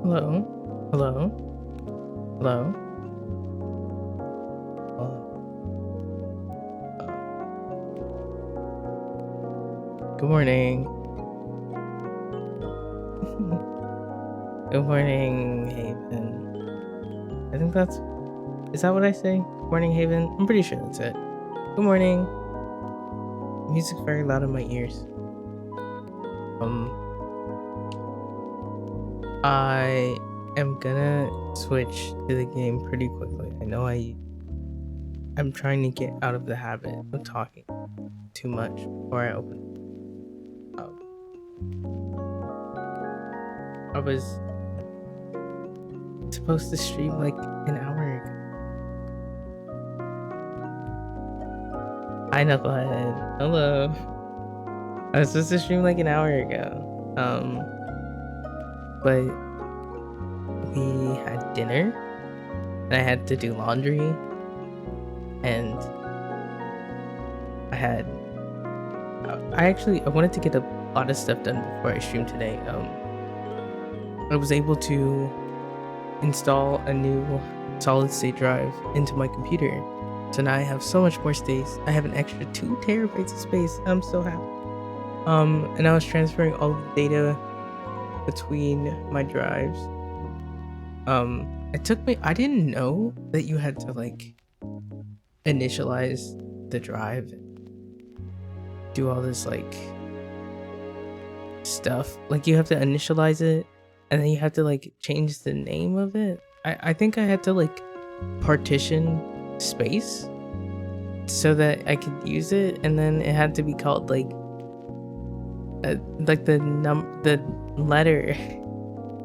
Hello? Hello? Hello? Hello? Good morning. Good morning, Haven. I think that's... Is that what I say? Morning, Haven? I'm pretty sure that's it. Good morning. The music's very loud in my ears. I am gonna switch to the game pretty quickly. I know I'm trying to get out of the habit of talking too much before I open. I was supposed to stream like an hour ago. Hi, Knucklehead. Hello. I was supposed to stream like an hour ago. But we had dinner and I had to do laundry and I wanted to get a lot of stuff done before I streamed today. I was able to install a new solid state drive into my computer. So now I have so much more space. I have an extra 2 terabytes of space. I'm so happy. And I was transferring all of the data between my drives. I didn't know that you had to like initialize the drive, do all this like stuff. Like you have to initialize it and then you have to like change the name of it. I think I had to like partition space so that I could use it, and then it had to be called like the letter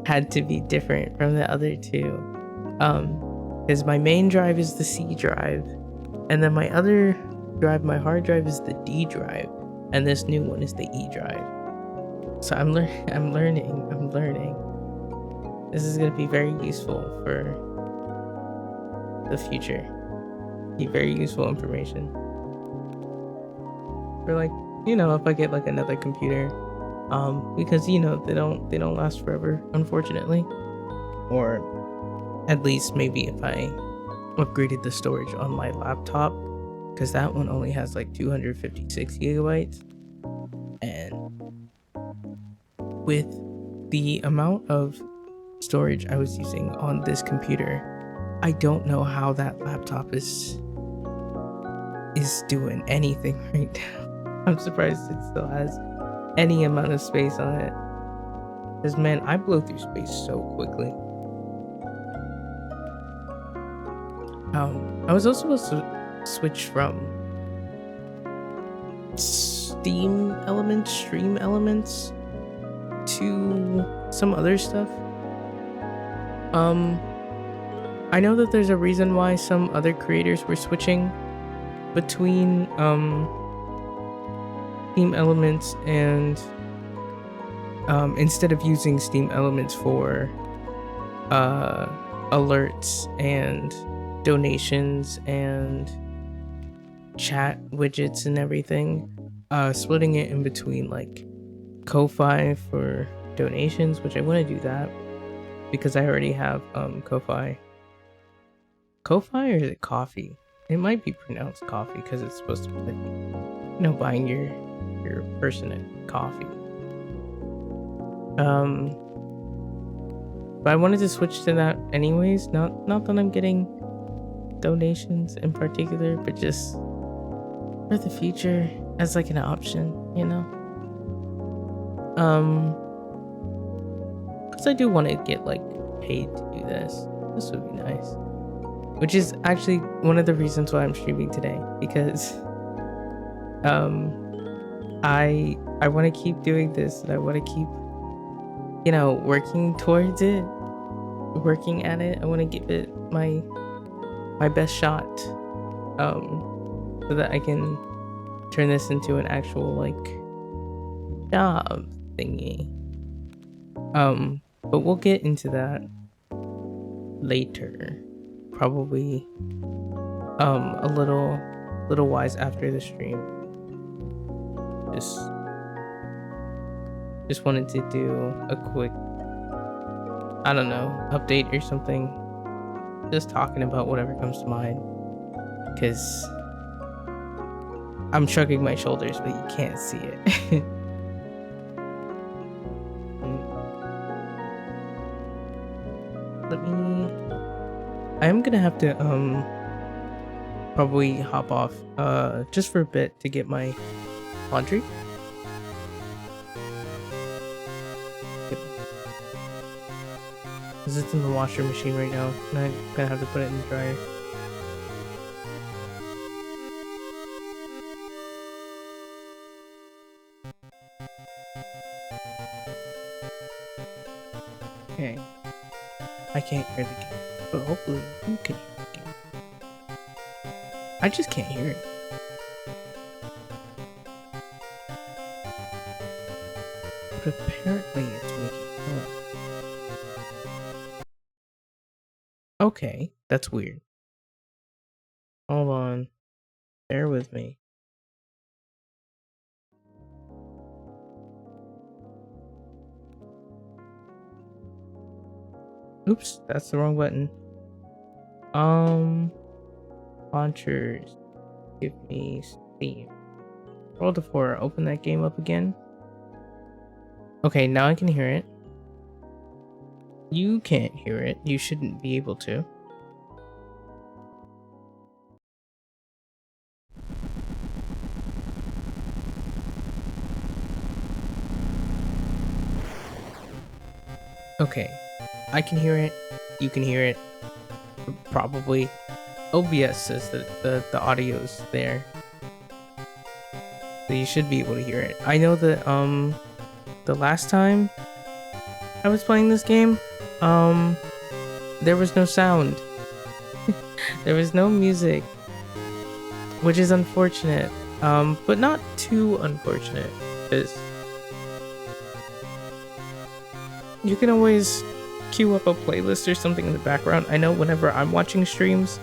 had to be different from the other two, because my main drive is the C drive, and then my other drive, my hard drive, is the D drive, and this new one is the E drive. So I'm learning. This is gonna be very useful for the future. Be very useful information for like, you know, if I get like another computer, because you know they don't last forever, unfortunately. Or at least maybe if I upgraded the storage on my laptop, because that one only has like 256 gigabytes, and with the amount of storage I was using on this computer, I don't know how that laptop is doing anything right now. I'm surprised it still has any amount of space on it. Because man, I blow through space so quickly. I was also supposed to switch from stream elements to some other stuff. I know that there's a reason why some other creators were switching between Steam Elements and instead of using Steam Elements for alerts and donations and chat widgets and everything, splitting it in between like Ko-Fi for donations, which I want to do that because I already have Ko-Fi. Ko-Fi, or is it coffee? It might be pronounced coffee because it's supposed to be like, you know, buying your person a coffee. But I wanted to switch to that anyways. Not that I'm getting donations in particular, but just for the future as like an option, you know. Because I do want to get like paid to do this. This would be nice. Which is actually one of the reasons why I'm streaming today, because I want to keep doing this, and I want to keep, you know, working towards it, working at it. I want to give it my best shot, so that I can turn this into an actual like job thingy. But we'll get into that later. Probably a little wise after the stream. Just wanted to do a quick I don't know, update or something. Just talking about whatever comes to mind. Because I'm shrugging my shoulders, but you can't see it. I'm gonna have to probably hop off just for a bit to get my laundry. Because it's in the washer machine right now, and I'm gonna have to put it in the dryer. Okay. I can't hear the game, but hopefully you can hear the game. I just can't hear it. But apparently it's making noise. Okay, that's weird. Hold on. Bear with me. Oops, that's the wrong button. Launchers. Give me Steam. Roll the 4. Open that game up again. Okay, now I can hear it. You can't hear it. You shouldn't be able to. Okay, I can hear it. You can hear it. Probably. OBS says that the audio's there. So you should be able to hear it. I know that the last time I was playing this game, there was no sound. There was no music, which is unfortunate. But not too unfortunate, because you can always queue up a playlist or something in the background. I know whenever I'm watching streams,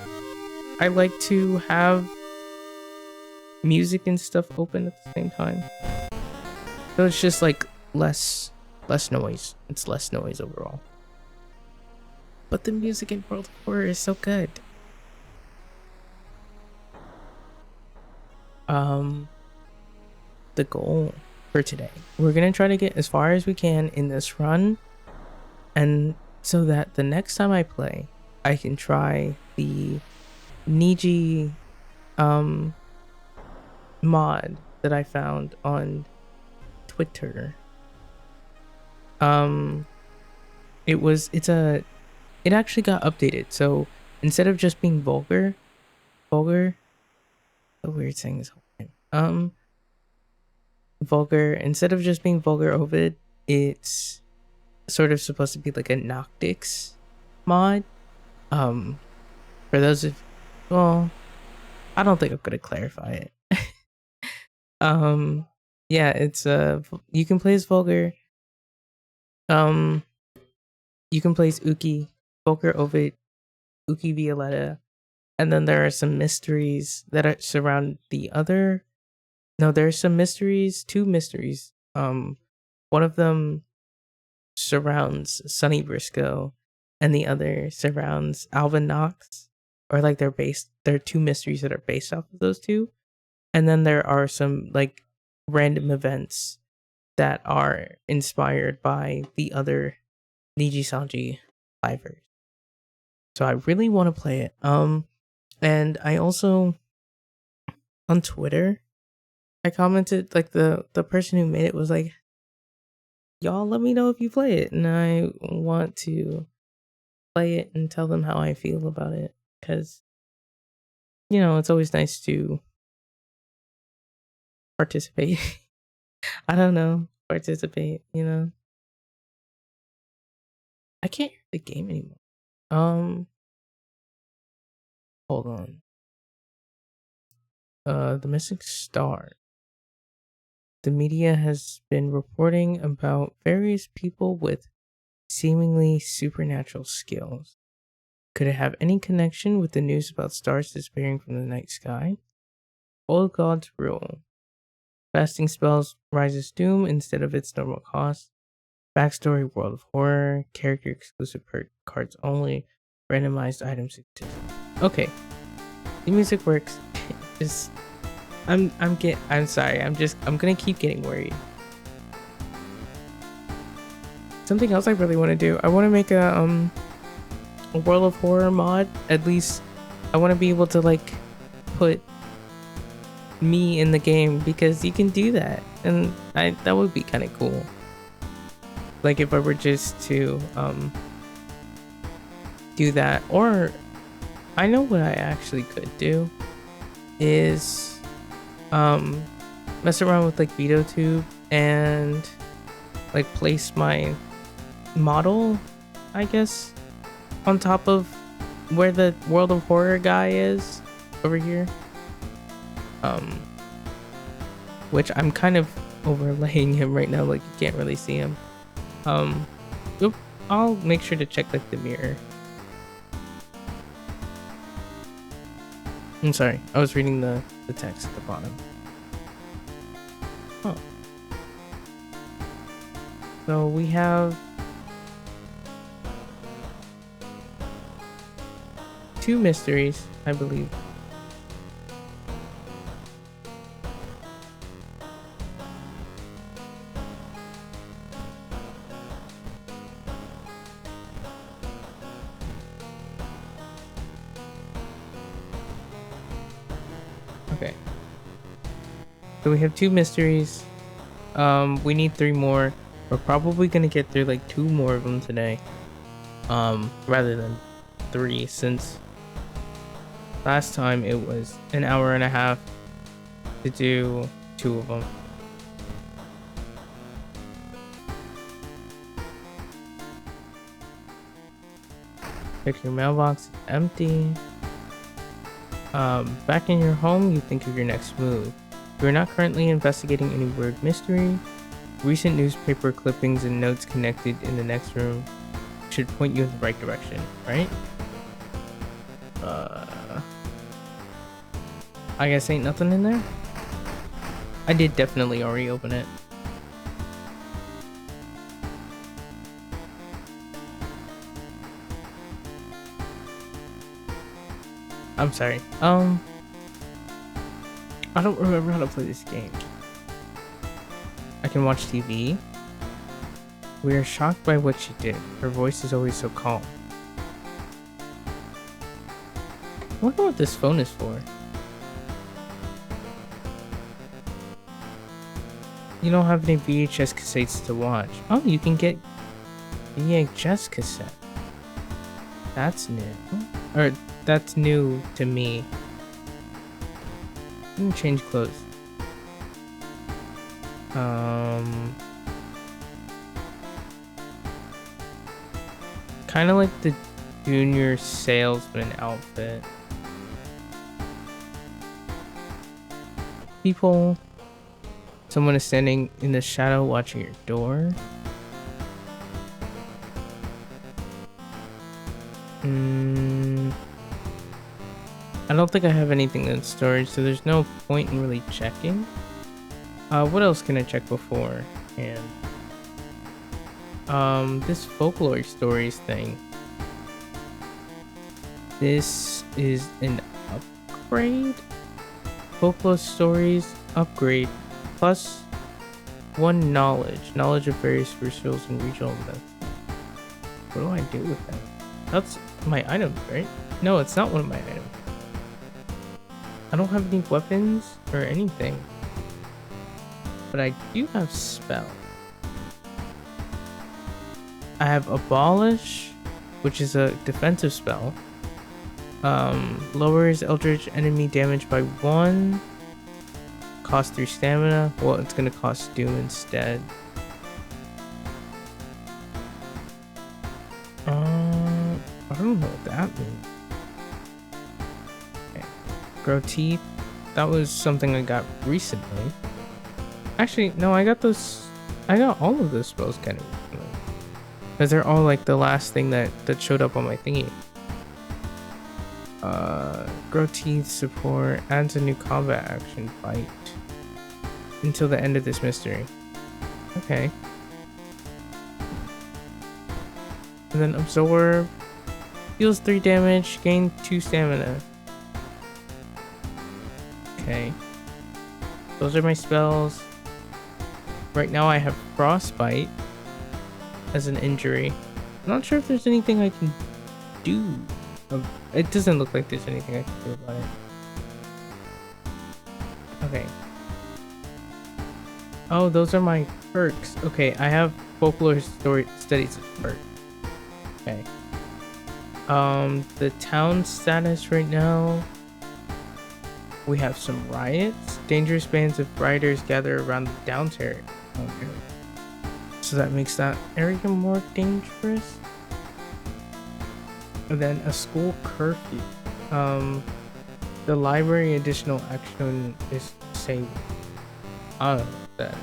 I like to have music and stuff open at the same time. So it's just like less noise. It's less noise overall. But the music in World of Horror is so good. The goal for today, we're gonna try to get as far as we can in this run, and so that the next time I play, I can try the Niji mod that I found on Twitter. It actually got updated, so instead of just being vulgar, a weird saying this whole time. Vulgar, instead of just being vulgar Ovid, it's sort of supposed to be like a Noctix mod. For those of, well, I don't think I'm gonna clarify it. Yeah, it's you can play as Vulgar. You can play as Uki, Vulgar Ovid, Uki Violetta, and then there are some mysteries that surround the other. No, there's some mysteries, 2 mysteries. One of them surrounds Sonny Briscoe, and the other surrounds Alvin Knox. Or like they're 2 mysteries that are based off of those 2. And then there are some like random events that are inspired by the other Niji Sanji survivors. So I really want to play it. And I also on Twitter, I commented, like the person who made it was like, y'all let me know if you play it, and I want to play it and tell them how I feel about it, because you know, it's always nice to participate. I don't know, participate, you know. I can't hear the game anymore. Hold on. The missing star. The media has been reporting about various people with seemingly supernatural skills. Could it have any connection with the news about stars disappearing from the night sky? Old gods rule. Fasting spells rises doom instead of its normal cost. Backstory, World of Horror, character exclusive perk cards only, randomized items exist. Okay, the music works. Just I'm sorry. I'm gonna keep getting worried. Something else I really want to do. I want to make a World of Horror mod. At least I want to be able to like put me in the game, because you can do that, and that would be kind of cool. Like if I were just to do that. Or I know what I actually could do is mess around with like veado.tube and like place my model, I guess, on top of where the World of Horror guy is over here, which I'm kind of overlaying him right now, like you can't really see him. I'll make sure to check like the mirror. I'm sorry, I was reading the text at the bottom. Oh, so we have 2 mysteries, I believe. Okay. So we have 2 mysteries. We need 3 more. We're probably gonna get through like 2 more of them today. Rather than 3, since last time it was an hour and a half to do 2 of them. Check your mailbox, it's empty. Back in your home, you think of your next move. You are not currently investigating any weird mystery. Recent newspaper clippings and notes connected in the next room should point you in the right direction, right? I guess ain't nothing in there. I did definitely already open it. I'm sorry. I don't remember how to play this game. I can watch TV. We are shocked by what she did. Her voice is always so calm. I wonder what this phone is for. You don't have any VHS cassettes to watch. Oh, you can get VHS cassette. That's new. Or that's new to me. Let me change clothes. Kind of like the junior salesman outfit. People. Someone is standing in the shadow watching your door. I don't think I have anything in storage, so there's no point in really checking. What else can I check before? And this folklore stories thing. This is an upgrade. Folklore stories upgrade plus 1 knowledge of various rituals and regional events. What do I do with that? That's my item, right? No, it's not one of my items. I don't have any weapons or anything, but I do have spell. I have abolish, which is a defensive spell. Lowers eldritch enemy damage by 1. Cost 3 stamina. Well, it's gonna cost doom instead. I don't know what that means. Okay. Grow teeth. That was something I got recently. Actually, no, I got all of those spells kind of recently, because they're all like the last thing that showed up on my thingy. Grow teeth support adds a new combat action, bite, until the end of this mystery. Okay. And then absorb. Deals 3 damage, gain 2 stamina. Okay. Those are my spells. Right now I have frostbite as an injury. I'm not sure if there's anything I can do. It doesn't look like there's anything I can do about it. Okay. Oh, those are my perks. Okay, I have folklore story studies as perk. Okay. The town status right now. We have some riots. Dangerous bands of rioters gather around the downs area. Okay. So that makes that area more dangerous. And then a school curfew. The library additional action is saved. I don't know that.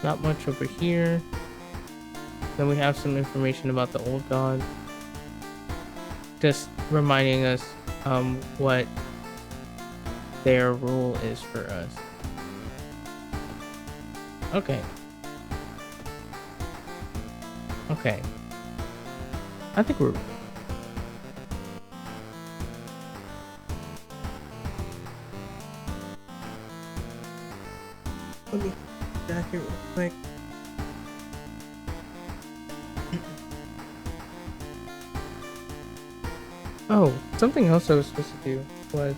Not much over here. Then we have some information about the old god. Just reminding us what their rule is for us. Okay. Okay. I think we're... Let me back here real quick. Oh, something else I was supposed to do was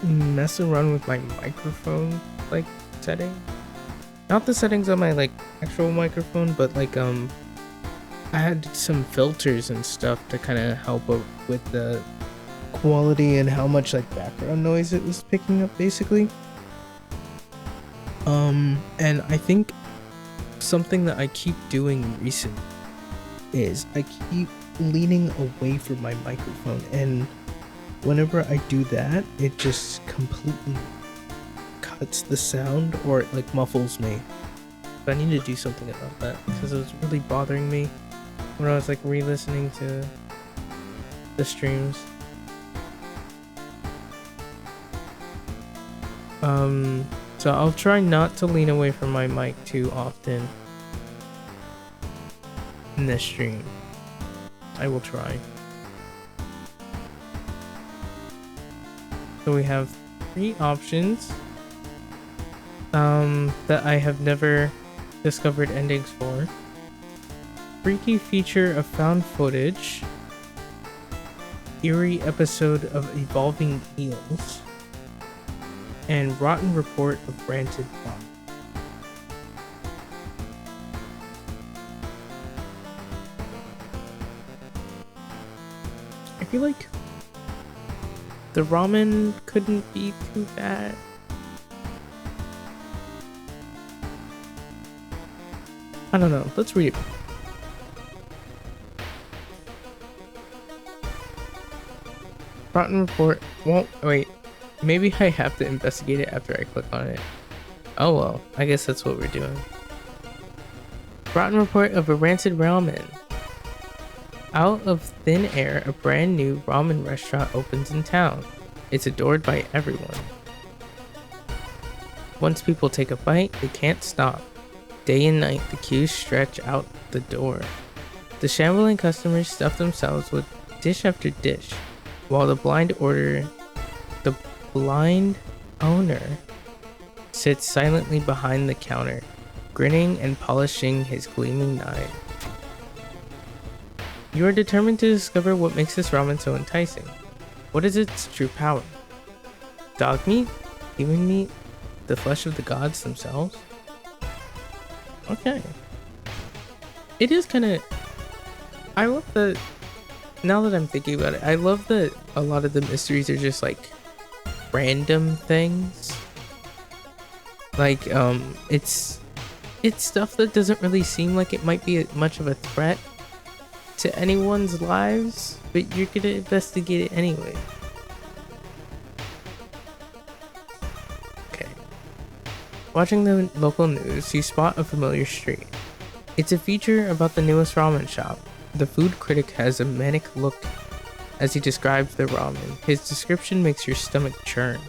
mess around with my microphone like setting. Not the settings on my like actual microphone, but like I had some filters and stuff to kind of help with the quality and how much like background noise it was picking up basically. And I think something that I keep doing recently is I keep leaning away from my microphone, and whenever I do that, it just completely cuts the sound or it like muffles me. But I need to do something about that because it was really bothering me when I was like re-listening to the streams. So I'll try not to lean away from my mic too often in this stream. I will try. So we have 3 options that I have never discovered endings for. Freaky feature of found footage. Eerie episode of evolving eels. And rotten report of ranted ramen. I feel like the ramen couldn't be too bad. I don't know. Let's read it. Rotten report won't wait. Maybe I have to investigate it after I click on it. Oh well, I guess that's what we're doing. Rotten report of a rancid ramen. Out of thin air, a brand new ramen restaurant opens in town. It's adored by everyone. Once people take a bite, they can't stop. Day and night, the queues stretch out the door. The shambling customers stuff themselves with dish after dish, while the blind owner sits silently behind the counter, grinning and polishing his gleaming knife. You are determined to discover what makes this ramen so enticing. What is its true power? Dog meat? Human meat? The flesh of the gods themselves? Okay. It is kind of... I love the... Now that I'm thinking about it, I love that a lot of the mysteries are just like random things. Like, it's stuff that doesn't really seem like it might be much of a threat to anyone's lives, but you're gonna investigate it anyway. Okay. Watching the local news, you spot a familiar street. It's a feature about the newest ramen shop. The food critic has a manic look as he describes the ramen. His description makes your stomach churn.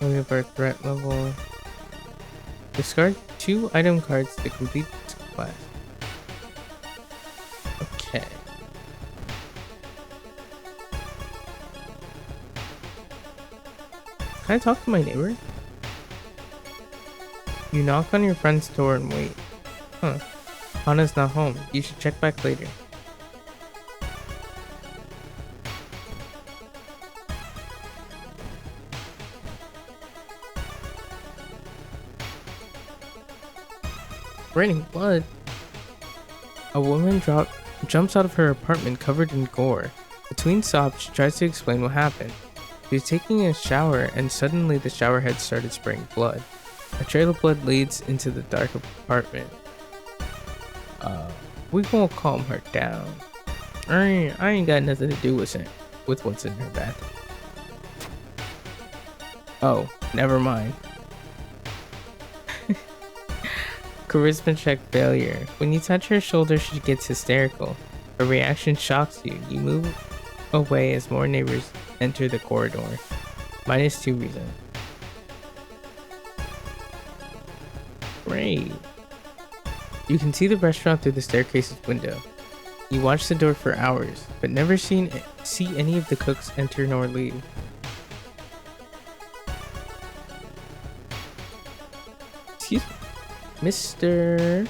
We have our threat level. Discard 2 item cards to complete this quest. Okay. Can I talk to my neighbor? You knock on your friend's door and wait. Huh. Hana's not home. You should check back later. Raining blood. A woman jumps out of her apartment covered in gore. Between sobs, she tries to explain what happened. She was taking a shower and suddenly the shower head started spraying blood. A trail of blood leads into the dark apartment. We won't calm her down. I ain't got nothing to do with what's in her bathroom. Oh, never mind. Charisma check failure. When you touch her shoulder, she gets hysterical. Her reaction shocks you. You move away as more neighbors enter the corridor. -2 reason. Great. You can see the restaurant through the staircase's window. You watch the door for hours, but never see any of the cooks enter nor leave. Excuse me. Mr.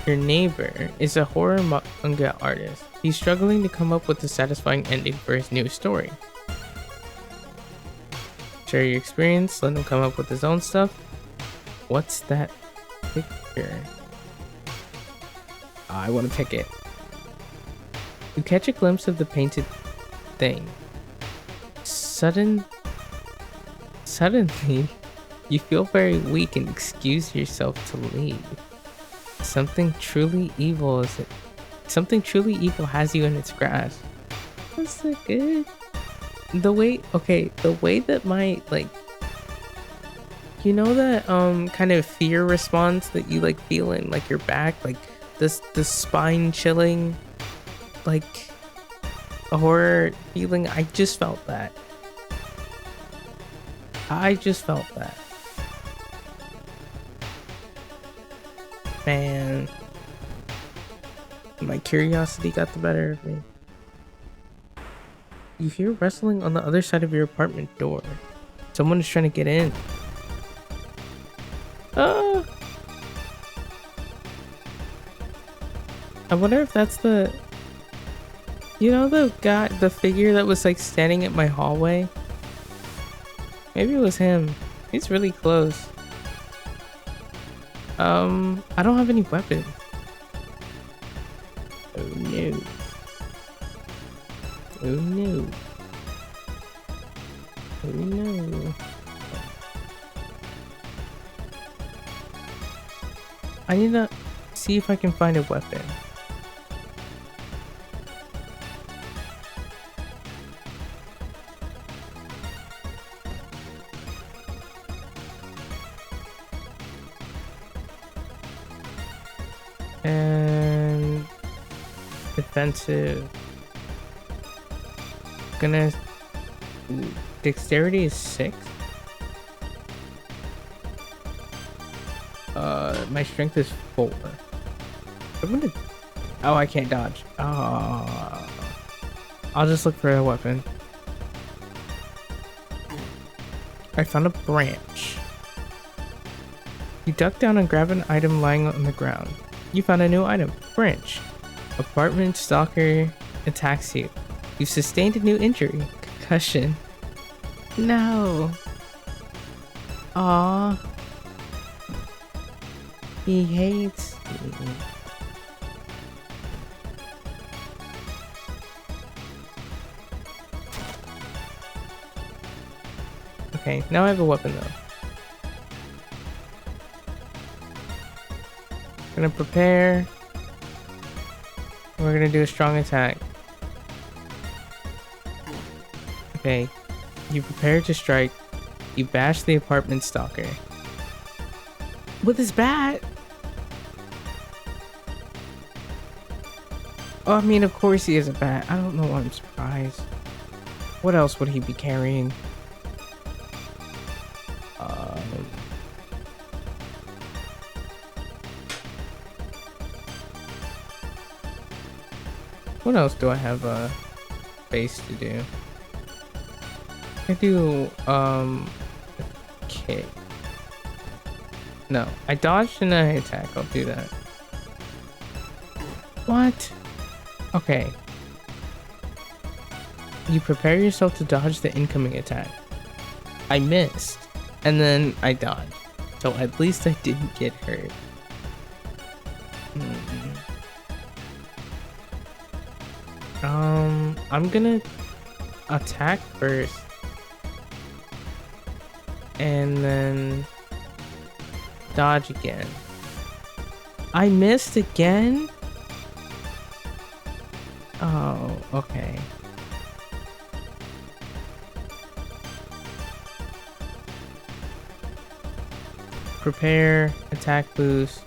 Your neighbor is a horror manga artist. He's struggling to come up with a satisfying ending for his new story. Share your experience, let him come up with his own stuff. What's that picture? I want to pick it. You catch a glimpse of the painted thing. Suddenly, you feel very weak and excuse yourself to leave. Something truly evil has you in its grasp. That's so good. The way that my, like, you know that kind of fear response that you like feel in like your back, like this spine chilling, like a horror feeling. I just felt that. Man, my curiosity got the better of me. You hear wrestling on the other side of your apartment door. Someone is trying to get in. I wonder if that's the, you know, the figure that was like standing at my hallway. Maybe it was him. He's really close. I don't have any weapons. Oh no. Oh no. Oh no. I need to see if I can find a weapon. And defensive. Gonna. Dexterity is 6. My strength is 4. I'm gonna. Oh, I can't dodge. Oh. I'll just look for a weapon. I found a branch. You duck down and grab an item lying on the ground. You found a new item. Branch. Apartment stalker attacks you. You've sustained a new injury. Concussion. No. Aww. He hates me. Okay, now I have a weapon though. Gonna prepare. We're gonna do a strong attack. Okay, you prepare to strike. You bash the apartment stalker with his bat. Oh, I mean, of course he has a bat. I don't know why I'm surprised. What else would he be carrying? What else do I have space to do? I do kick. No, I dodged and I attack. I'll do that. What? Okay. You prepare yourself to dodge the incoming attack. I missed, and then I dodged. So at least I didn't get hurt. I'm gonna attack first. And then dodge again. I missed again? Oh, okay. Prepare, attack boost,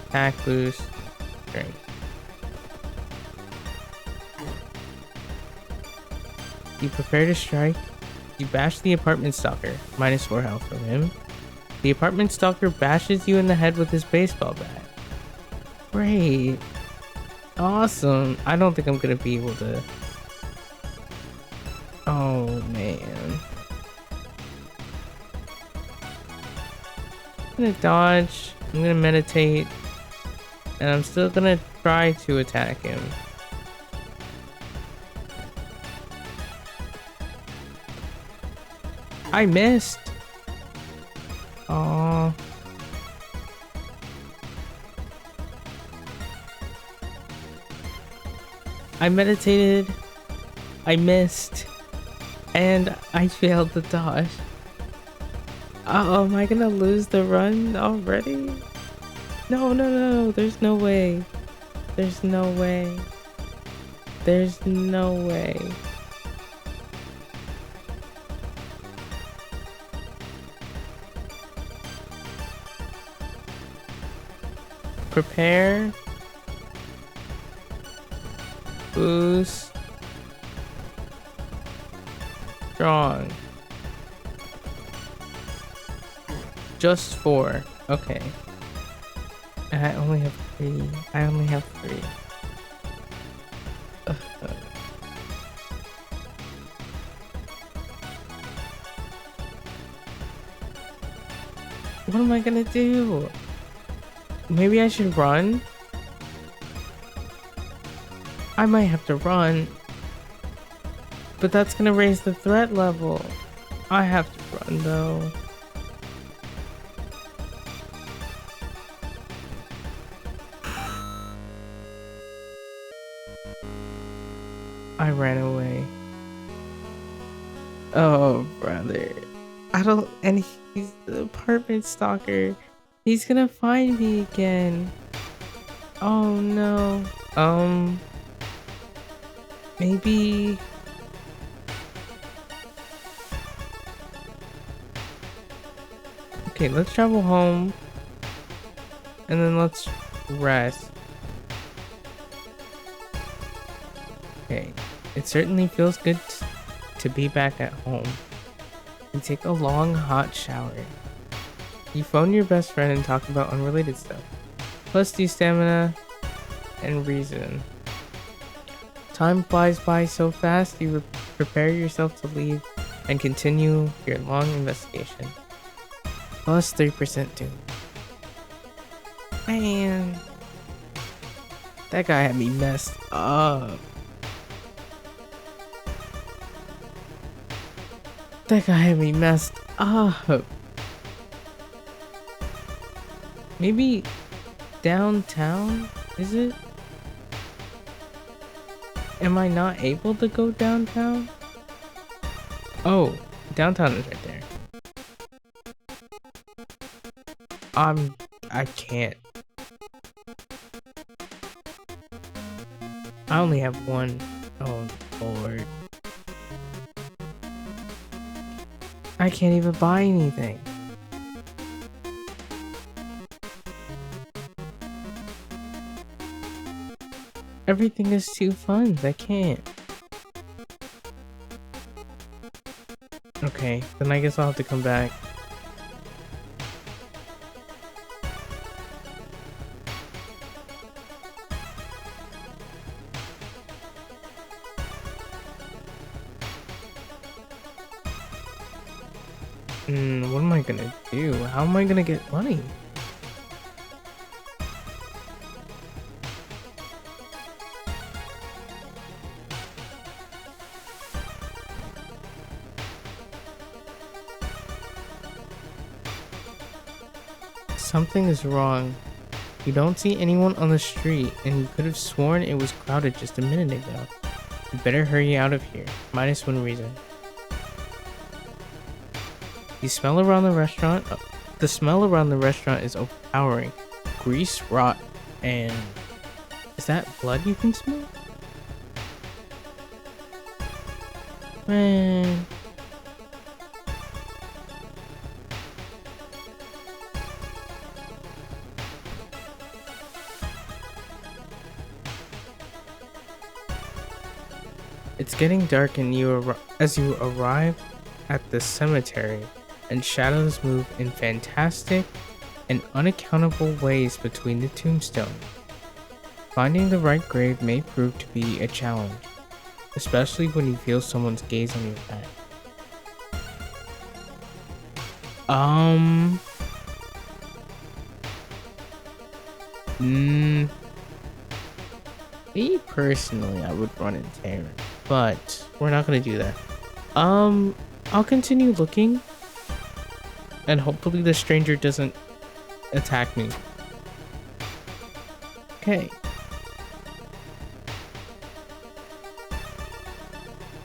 strength. You prepare to strike. You bash the apartment stalker, -4 health from him. The apartment stalker bashes you in the head with his baseball bat. Great. Awesome. I don't think I'm gonna be able to. Oh man. I'm gonna dodge. I'm gonna meditate. And I'm still gonna try to attack him. I missed. Oh. I meditated. I missed. And I failed the dodge. Oh, am I gonna lose the run already? No, no, no. There's no way. There's no way. There's no way. Prepare. Boost. Strong. Just 4. Okay. I only have 3. I only have 3. What am I gonna do? Maybe I should run? I might have to run. But that's gonna raise the threat level. I have to run though. I ran away. Oh, brother. I don't, and he's the apartment stalker. He's gonna find me again. Oh no. Maybe. Okay, let's travel home. And then let's rest. Okay, it certainly feels good to be back at home. You take a long, hot shower. You phone your best friend and talk about unrelated stuff. Plus do stamina and reason. Time flies by so fast, you prepare yourself to leave and continue your long investigation. Plus 3% too. Man. That guy had me messed up. That guy had me messed up. Maybe downtown? Is it? Am I not able to go downtown? Oh, downtown is right there. I can't. I only have one. Oh, Lord. I can't even buy anything. Everything is 2 funds. I can't. Okay, then I guess I'll have to come back. What am I gonna do? How am I gonna get money? Something is wrong. You don't see anyone on the street, and you could have sworn it was crowded just a minute ago. You better hurry out of here. -1 reason. You smell around the restaurant. The smell around the restaurant is overpowering. Grease, rot, and... Is that blood you can smell? Man... It's getting dark and as you arrive at the cemetery, and shadows move in fantastic and unaccountable ways between the tombstones. Finding the right grave may prove to be a challenge, especially when you feel someone's gaze on your back. Me personally, I would run in terror, but we're not gonna do that. I'll continue looking, and hopefully the stranger doesn't attack me. Okay.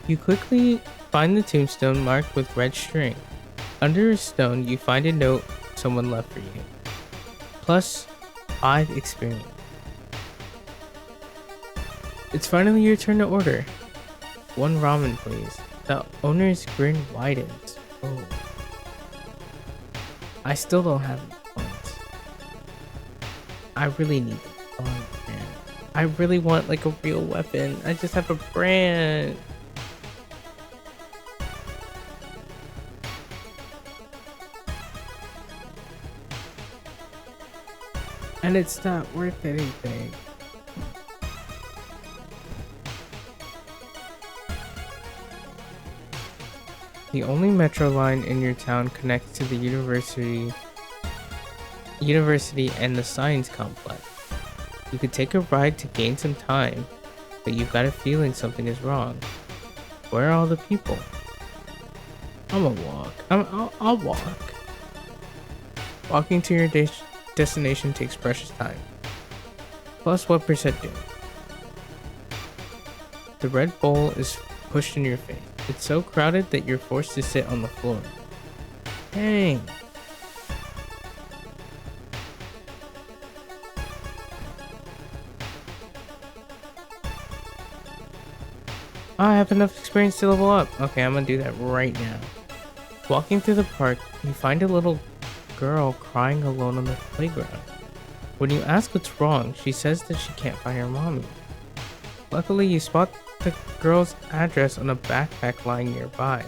You quickly find the tombstone marked with red string. Under a stone, you find a note someone left for you. +5 experience. It's finally your turn to order. 1 ramen, please. The owner's grin widens. Oh. I still don't have any points. I really need the points, man. I really want like a real weapon. I just have a brand. And it's not worth anything. The only metro line in your town connects to the university and the science complex. You could take a ride to gain some time, but you've got a feeling something is wrong. Where are all the people? I'm gonna walk. I'll walk. Walking to your destination takes precious time. Plus what percent do? The red bowl is pushed in your face. It's so crowded that you're forced to sit on the floor. Dang. I have enough experience to level up. Okay, I'm gonna do that right now. Walking through the park, you find a little girl crying alone on the playground. When you ask what's wrong, she says that she can't find her mommy. Luckily, you spot the girl's address on a backpack lying nearby.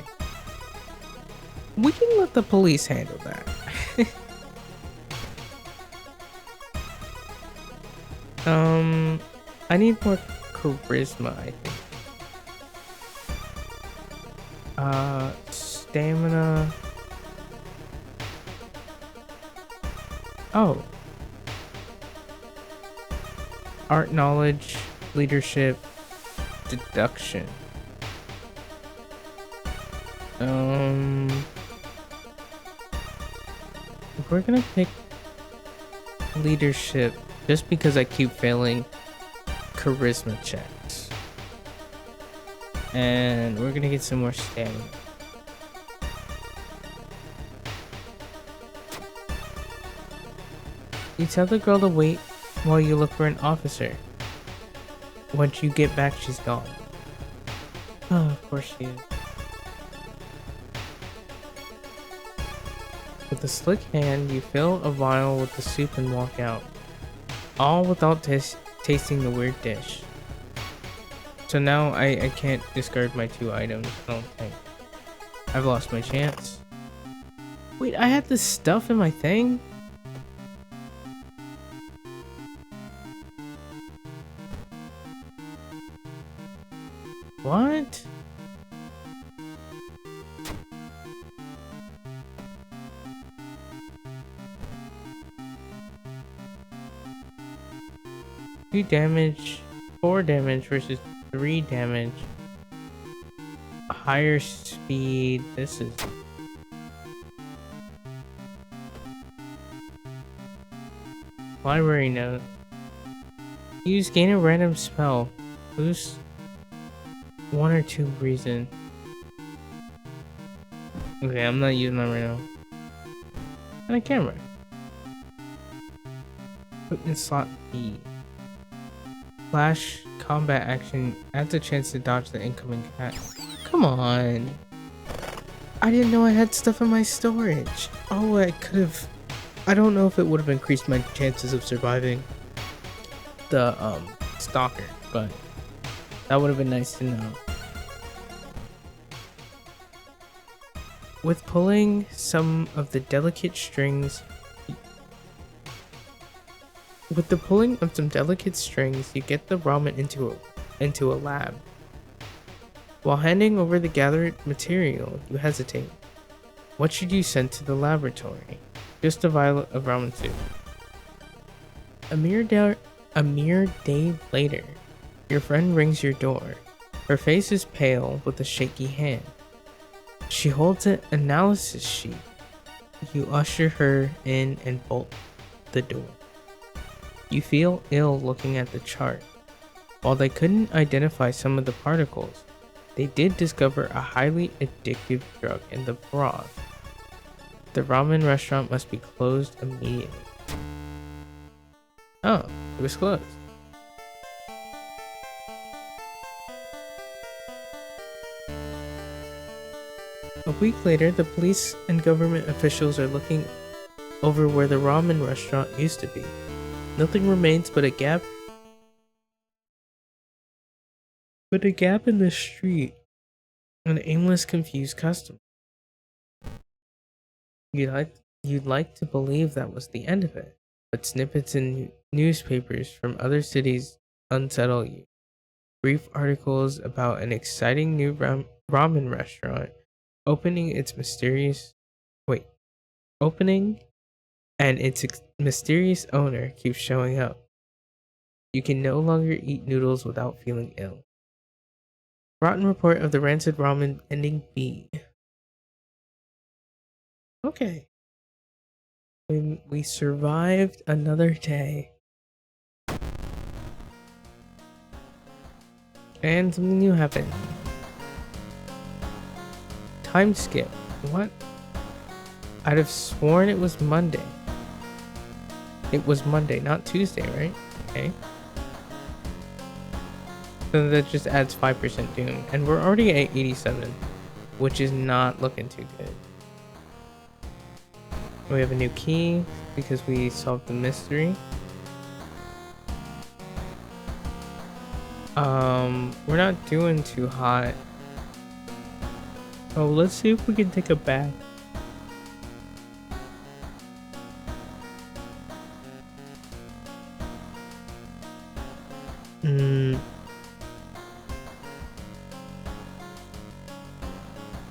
We can let the police handle that. I need more charisma, I think. Stamina. Oh. Art knowledge, leadership, deduction. We're gonna pick leadership just because I keep failing charisma checks. And we're gonna get some more stamina. You tell the girl to wait while you look for an officer. Once you get back, she's gone. Oh, of course she is. With a slick hand, you fill a vial with the soup and walk out. All without tasting the weird dish. So now I can't discard my 2 items, I don't think. I've lost my chance. Wait, I had this stuff in my thing? What? 2 damage, 4 damage versus 3 damage. Higher speed. This is... Library note. Use gain a random spell. Boost 1 or 2 reason. Okay, I'm not using that right now. And a camera. Put in slot B. Flash combat action adds a chance to dodge the incoming cat. Come on. I didn't know I had stuff in my storage. Oh, I could have... I don't know if it would have increased my chances of surviving the stalker, but that would have been nice to know. With pulling some of the delicate strings, you get the ramen into a lab. While handing over the gathered material, you hesitate. What should you send to the laboratory? Just a vial of ramen soup. A mere day later, your friend rings your door. Her face is pale with a shaky hand. She holds an analysis sheet. You usher her in and bolt the door. You feel ill looking at the chart. While they couldn't identify some of the particles, they did discover a highly addictive drug in the broth. The ramen restaurant must be closed immediately. Oh, it was closed. A week later, the police and government officials are looking over where the ramen restaurant used to be. Nothing remains but a gap in the street, an aimless, confused customer. You'd like to believe that was the end of it, but snippets in newspapers from other cities unsettle you. Brief articles about an exciting new ramen restaurant opening and its mysterious owner keeps showing up. You can no longer eat noodles without feeling ill. Rotten report of the rancid ramen ending B. Okay. We survived another day. And something new happened. Time skip. What? I'd have sworn it was Monday. It was Monday, not Tuesday, right? Okay. So that just adds 5% doom. And we're already at 87, which is not looking too good. We have a new key because we solved the mystery. We're not doing too hot. Oh, let's see if we can take a bath.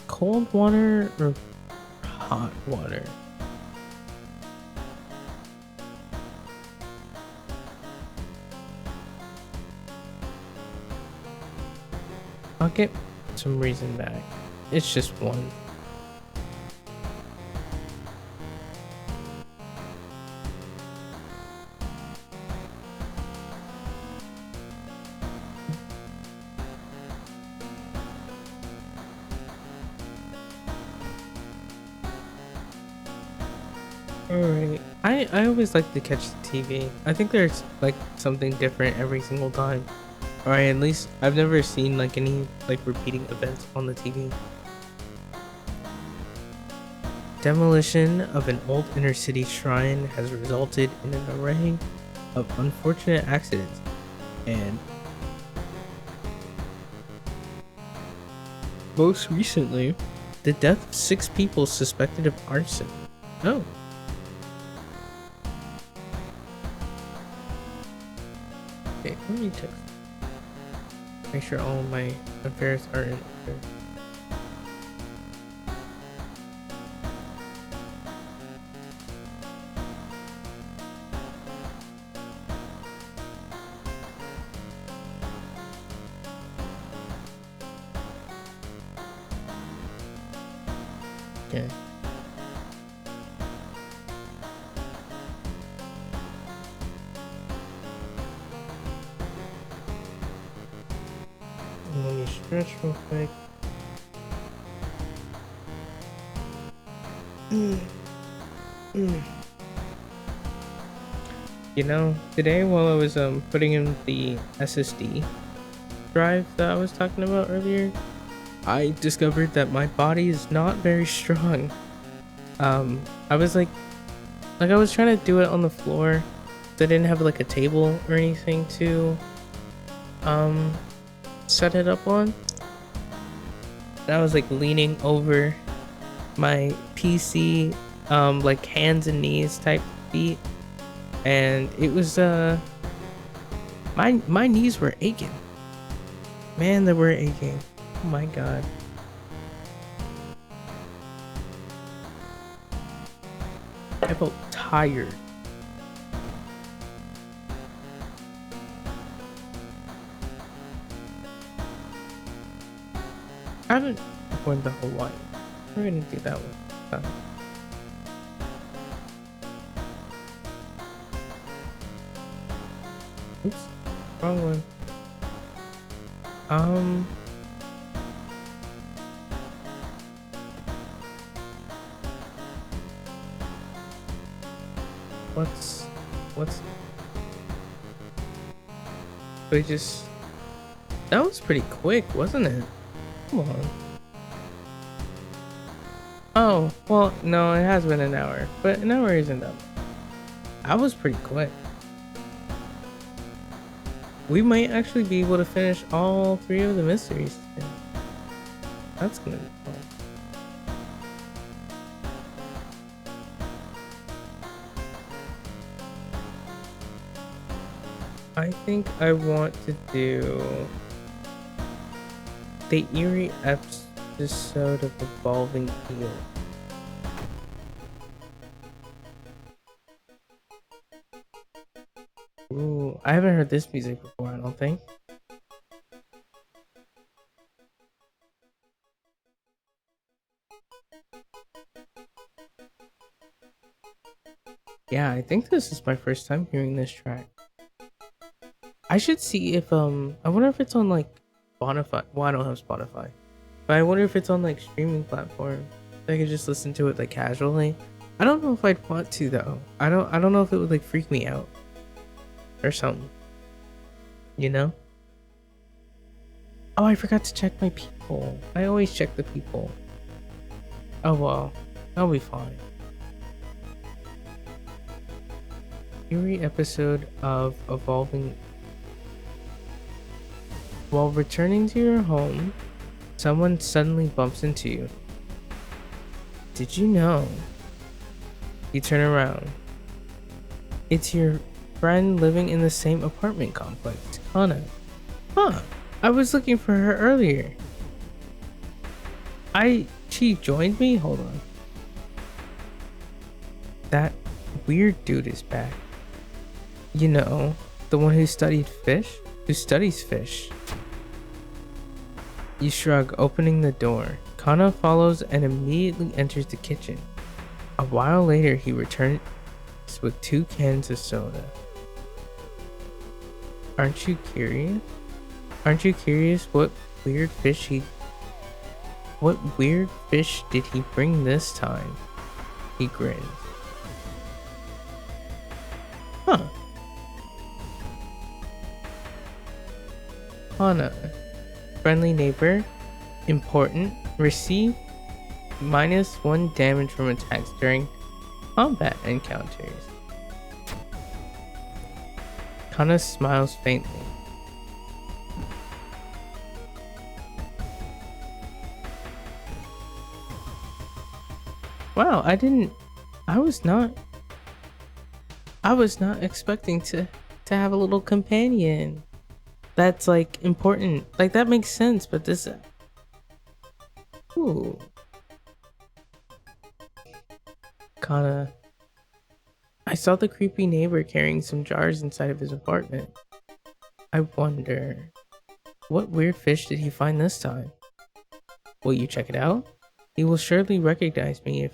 Cold water or hot water? I'll get some reason back. It's just one. Alright. I always like to catch the TV. I think there's like something different every single time. Or at least I've never seen like any like repeating events on the TV. Demolition of an old inner city shrine has resulted in an array of unfortunate accidents and most recently the death of 6 people suspected of arson. Oh. Okay, let me check. Make sure all of my affairs are in order. Okay. Let me stretch real quick. You know, today while I was putting in the SSD drive that I was talking about earlier, I discovered that my body is not very strong. I was like I was trying to do it on the floor. I didn't have like a table or anything to set it up on. And I was like leaning over my PC, like hands and knees type feet, and it was my knees were aching. Man, they were aching. Oh my god. I felt tired. I haven't recorded the whole line. We're gonna do that one. Oops, wrong one. What's we just that was pretty quick, wasn't it? Come on. Oh, well, no, it has been an hour, but an hour isn't that much. I was pretty quick. We might actually be able to finish all 3 of the mysteries today. That's gonna be fun. I think I want to do the eerie episode of Evolving Eel. Ooh, I haven't heard this music before, I don't think. Yeah, I think this is my first time hearing this track. I should see if I wonder if it's on like Spotify. Well, I don't have Spotify, but I wonder if it's on like streaming platform. I could just listen to it like casually. I don't know if I'd want to though. I don't know if it would like freak me out or something. You know? Oh, I forgot to check my people. I always check the people. Oh well, that'll be fine. Eerie episode of Evolving. While returning to your home, someone suddenly bumps into you. Did you know? You turn around. It's your friend living in the same apartment complex, Kana. Huh, I was looking for her earlier. She joined me? Hold on. That weird dude is back. You know, the one who studies fish. You shrug, opening the door. Kana follows and immediately enters the kitchen. A while later, he returns with 2 cans of soda. Aren't you curious? What weird fish did he bring this time? He grins. Huh. Kana. Friendly neighbor. Important. Receive -1 damage from attacks during combat encounters. Kana smiles faintly. Wow, I was not expecting to have a little companion. That's like important. Like that makes sense, but this ooh. Kana. I saw the creepy neighbor carrying some jars inside of his apartment. I wonder, what weird fish did he find this time? Will you check it out? He will surely recognize me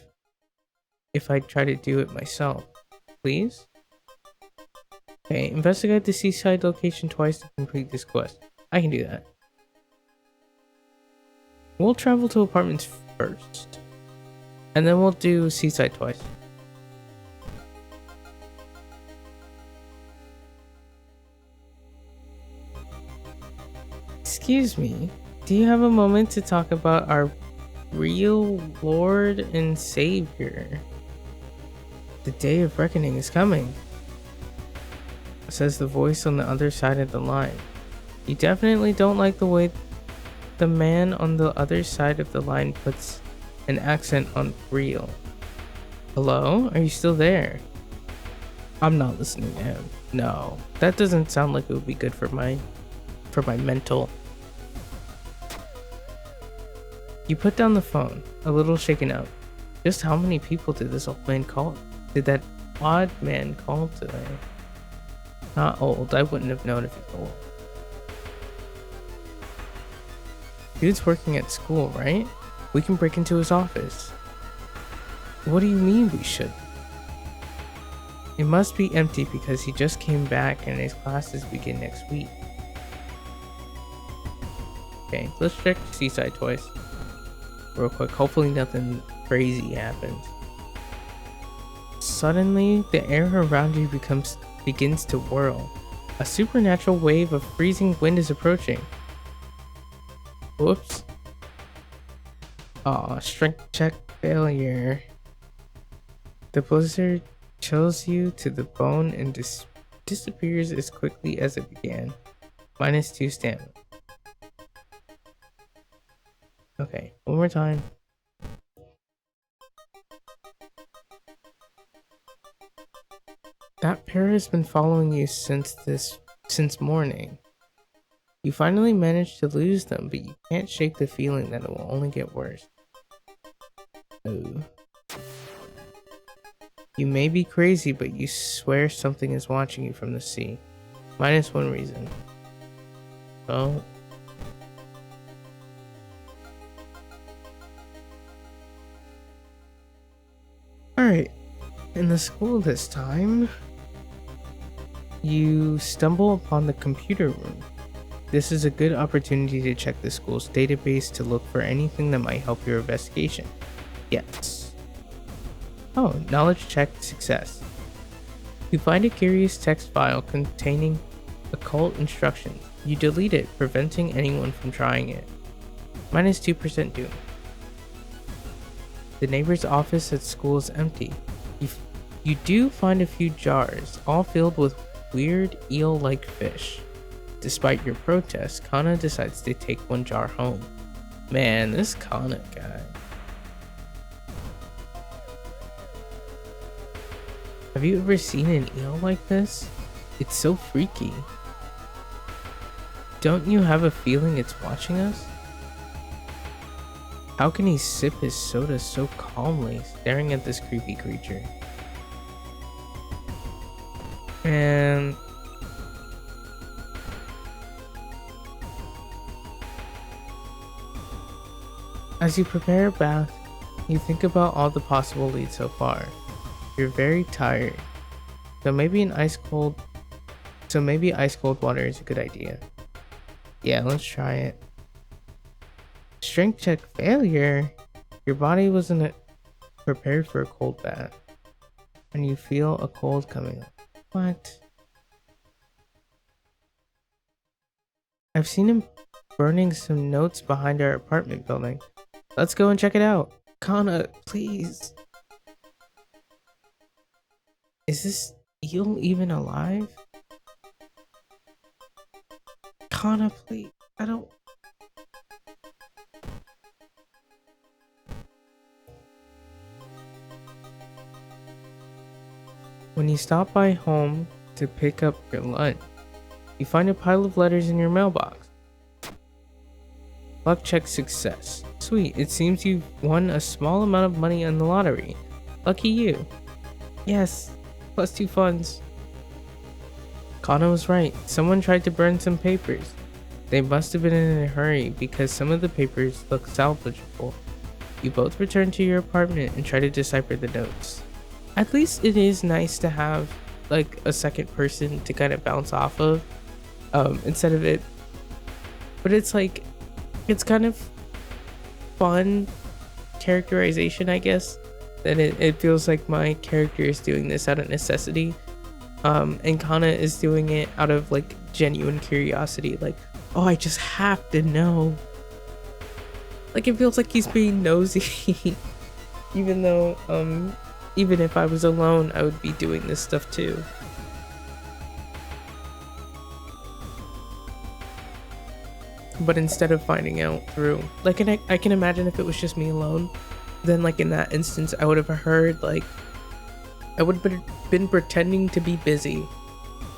if I try to do it myself. Please? Okay, investigate the seaside location twice to complete this quest. I can do that. We'll travel to apartments first. And then we'll do seaside twice. Excuse me, do you have a moment to talk about our real Lord and Savior? The day of reckoning is coming, says the voice on the other side of the line. You definitely don't like the way the man on the other side of the line puts an accent on real. Hello? Are you still there? I'm not listening to him. No, that doesn't sound like it would be good for my mental. You put down the phone, a little shaken up. Just how many people did this old man call? Did that odd man call today? Not old, I wouldn't have known if he's old. Dude's working at school, right? We can break into his office. What do you mean we should? It must be empty because he just came back and his classes begin next week. Okay, let's check Seaside twice. Real quick, hopefully nothing crazy happens. Suddenly, the air around you begins to whirl. A supernatural wave of freezing wind is approaching. Whoops. Aw, strength check failure. The blizzard chills you to the bone and disappears as quickly as it began. -2 stamina. Okay, one more time. That pair has been following you since morning. You finally managed to lose them, but you can't shake the feeling that it will only get worse. Oh. You may be crazy, but you swear something is watching you from the sea. -1 reason. Oh. Alright, in the school this time, you stumble upon the computer room. This is a good opportunity to check the school's database to look for anything that might help your investigation. Yes. Oh, knowledge check success. You find a curious text file containing occult instructions. You delete it, preventing anyone from trying it. -2% doom. The neighbor's office at school is empty. You do find a few jars, all filled with weird eel-like fish. Despite your protest, Kana decides to take one jar home. Man, this Kana guy. Have you ever seen an eel like this? It's so freaky. Don't you have a feeling it's watching us? How can he sip his soda so calmly, staring at this creepy creature? And as you prepare a bath, you think about all the possible leads so far. You're very tired, so maybe ice cold water is a good idea. Yeah, let's try it. Strength check failure. Your body wasn't prepared for a cold bath, and you feel a cold coming up. What? I've seen him burning some notes behind our apartment building. Let's go and check it out. Kana, please. Is this eel even alive? Kana, please. I don't... When you stop by home to pick up your lunch, you find a pile of letters in your mailbox. Luck check success. Sweet, it seems you've won a small amount of money on the lottery. Lucky you. Yes, +2 funds. Kana was right. Someone tried to burn some papers. They must have been in a hurry because some of the papers look salvageable. You both return to your apartment and try to decipher the notes. At least it is nice to have like a second person to kind of bounce off of, instead of it. But it's like, it's kind of fun characterization, I guess. That it feels like my character is doing this out of necessity, and Kana is doing it out of like genuine curiosity, like, oh, I just have to know. Like, it feels like he's being nosy. Even though even if I was alone, I would be doing this stuff too. But instead of finding out through, like, and I can imagine if it was just me alone, then like in that instance I would have heard, like, I would have been pretending to be busy,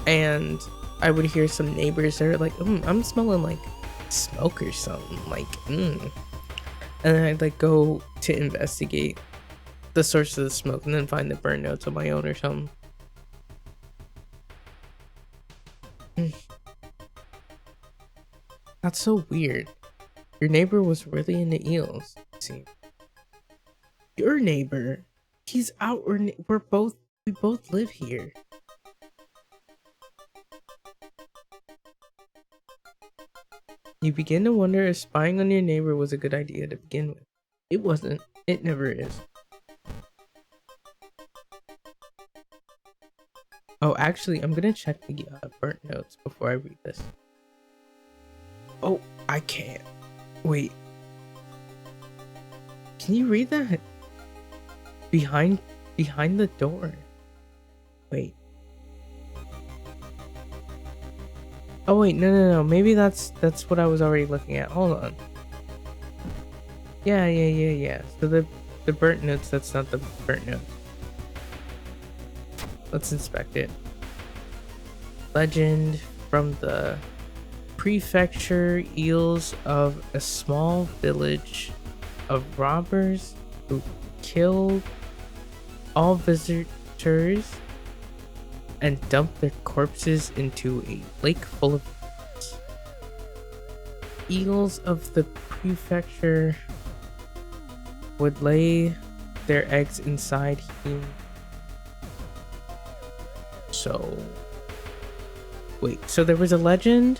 and I would hear some neighbors that are like, I'm smelling like smoke or something, like, and then I'd like go to investigate the source of the smoke and then find the burn notes on my own or something. That's so weird. Your neighbor was really into eels. See, your neighbor, he's out. We both live here. You begin to wonder if spying on your neighbor was a good idea to begin with. It wasn't. It never is. Oh, actually, I'm gonna check the burnt notes before I read this. Oh, I can't. Wait. Can you read that? Behind the door. Wait. Oh wait, no. Maybe that's what I was already looking at. Hold on. Yeah. So the burnt notes, that's not the burnt note. Let's inspect it. Legend from the prefecture, eels of a small village of robbers who killed all visitors and dumped their corpses into a lake full of eels. Eels of the prefecture would lay their eggs inside him. So wait, so there was a legend?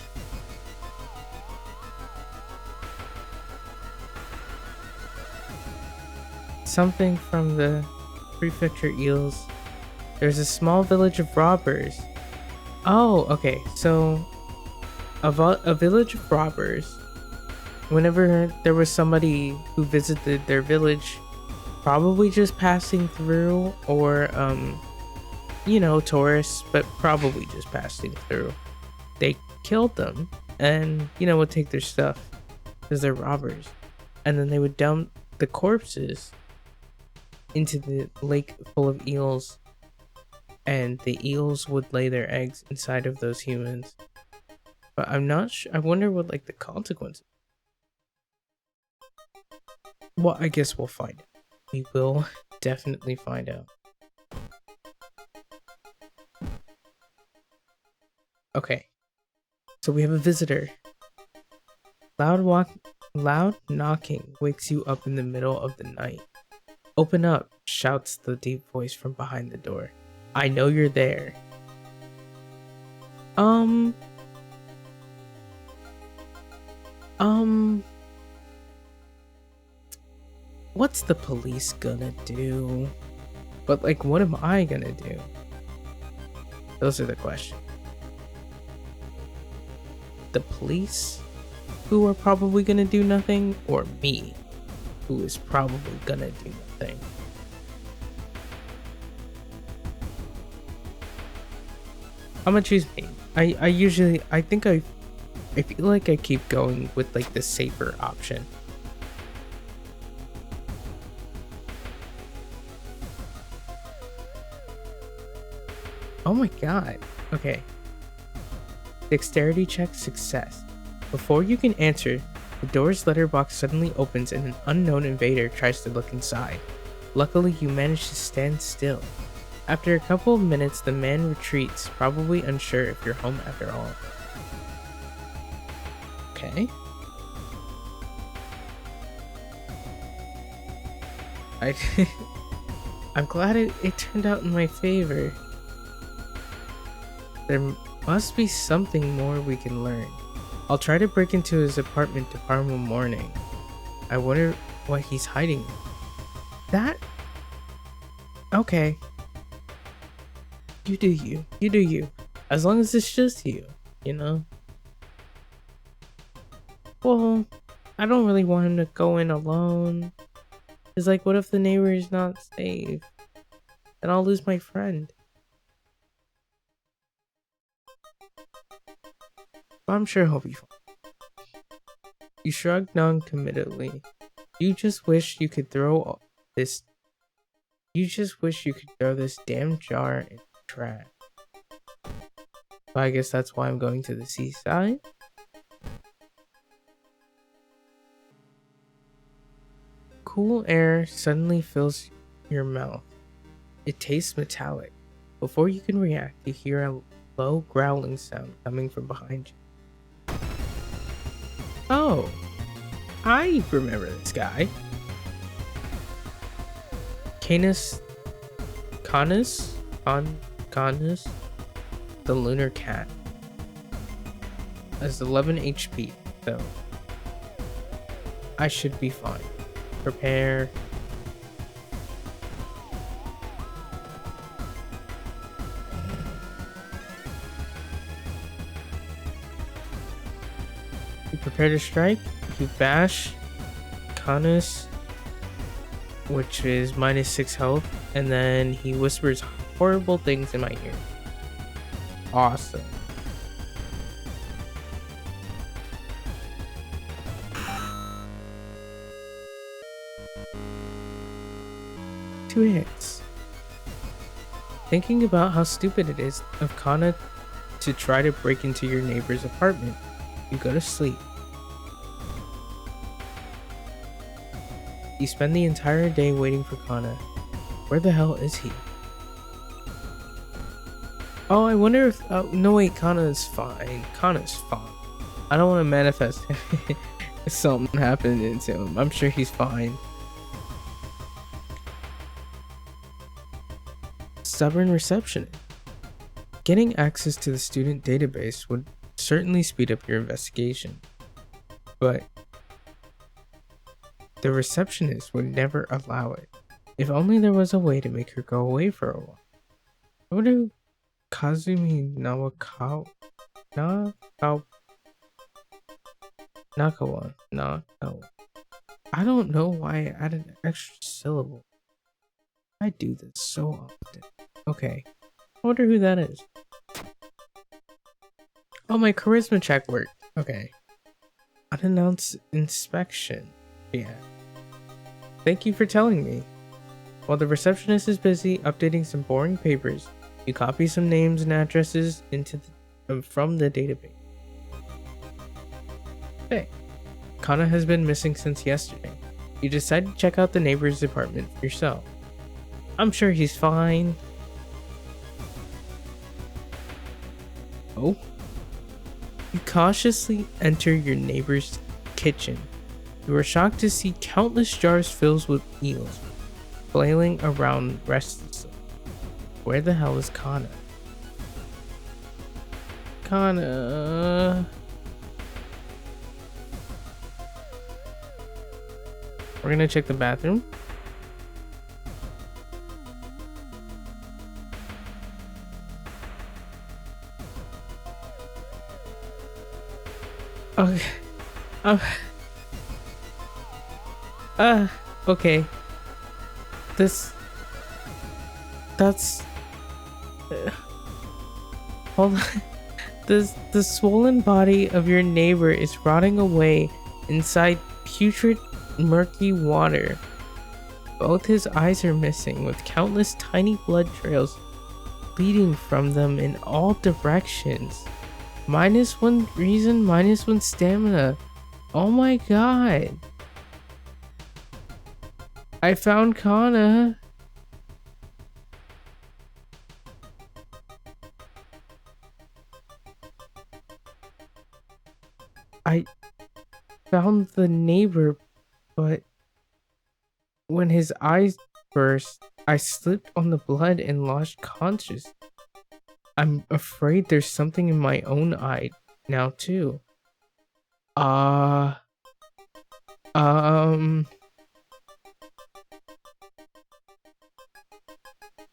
Something from the prefecture eels. There's a small village of robbers. Oh, okay. So a village of robbers, whenever there was somebody who visited their village, probably just passing through, or you know, tourists, but probably just passing through, they killed them and, you know, would take their stuff because they're robbers, and then they would dump the corpses into the lake full of eels, and the eels would lay their eggs inside of those humans. But I'm not sure. I wonder what like the consequences. Well, I guess we'll find out. We will definitely find out. Okay, so we have a visitor. Loud knocking wakes you up in the middle of the night. Open up, shouts the deep voice from behind the door. I know you're there. What's the police gonna do? But like, what am I gonna do? Those are the questions. The police, who are probably gonna do nothing, or me, who is probably gonna do nothing. I'm gonna choose me. I think I feel like I keep going with like the safer option. Oh my god. Okay. Dexterity check success. Before you can answer, the door's letterbox suddenly opens and an unknown invader tries to look inside. Luckily, you manage to stand still. After a couple of minutes, the man retreats, probably unsure if you're home after all. Okay. I I'm glad it turned out in my favor. There must be something more we can learn. I'll try to break into his apartment tomorrow morning. I wonder what he's hiding. That? Okay. You do you. You do you. As long as it's just you, you know? Well, I don't really want him to go in alone. It's like, what if the neighbor is not safe? Then I'll lose my friend. But I'm sure he'll be fine. You shrugged non-committally. You just wish you could throw this. You just wish you could throw this damn jar in the trash. So I guess that's why I'm going to the seaside. Cool air suddenly fills your mouth. It tastes metallic. Before you can react, you hear a low growling sound coming from behind you. Oh, I remember this guy. Canis, the lunar cat, has 11 HP, so I should be fine. Prepare. You prepare to strike. You bash Canis, which is -6 health, and then he whispers horrible things in my ear. Awesome. Two hits. Thinking about how stupid it is of Kana to try to break into your neighbor's apartment, you go to sleep. You spend the entire day waiting for Kana. Where the hell is he? Oh, I wonder if... Oh, no wait, Kana's fine. Kana's fine. I don't want to manifest if something happened to him. I'm sure he's fine. Stubborn receptionist. Getting access to the student database would certainly speed up your investigation. But the receptionist would never allow it. If only there was a way to make her go away for a while. I wonder who Kazumi Nakawa. I don't know why I added an extra syllable. I do this so often. Okay. I wonder who that is. Oh, my charisma check worked. Okay. Unannounced inspection. Yeah. Thank you for telling me. While the receptionist is busy updating some boring papers, you copy some names and addresses into from the database. Hey, Kana has been missing since yesterday. You decide to check out the neighbor's apartment for yourself. I'm sure he's fine. Oh? You cautiously enter your neighbor's kitchen. You are shocked to see countless jars filled with eels flailing around restlessly. Where the hell is Kana? Kana... We're gonna check the bathroom. Okay. Okay. That's hold on. The swollen body of your neighbor is rotting away inside putrid, murky water. Both his eyes are missing, with countless tiny blood trails leading from them in all directions. -1 reason, -1 stamina. Oh my god. I found Kana. I found the neighbor, but When his eyes burst, I slipped on the blood and lost consciousness. I'm afraid there's something in my own eye now too. Uh, um,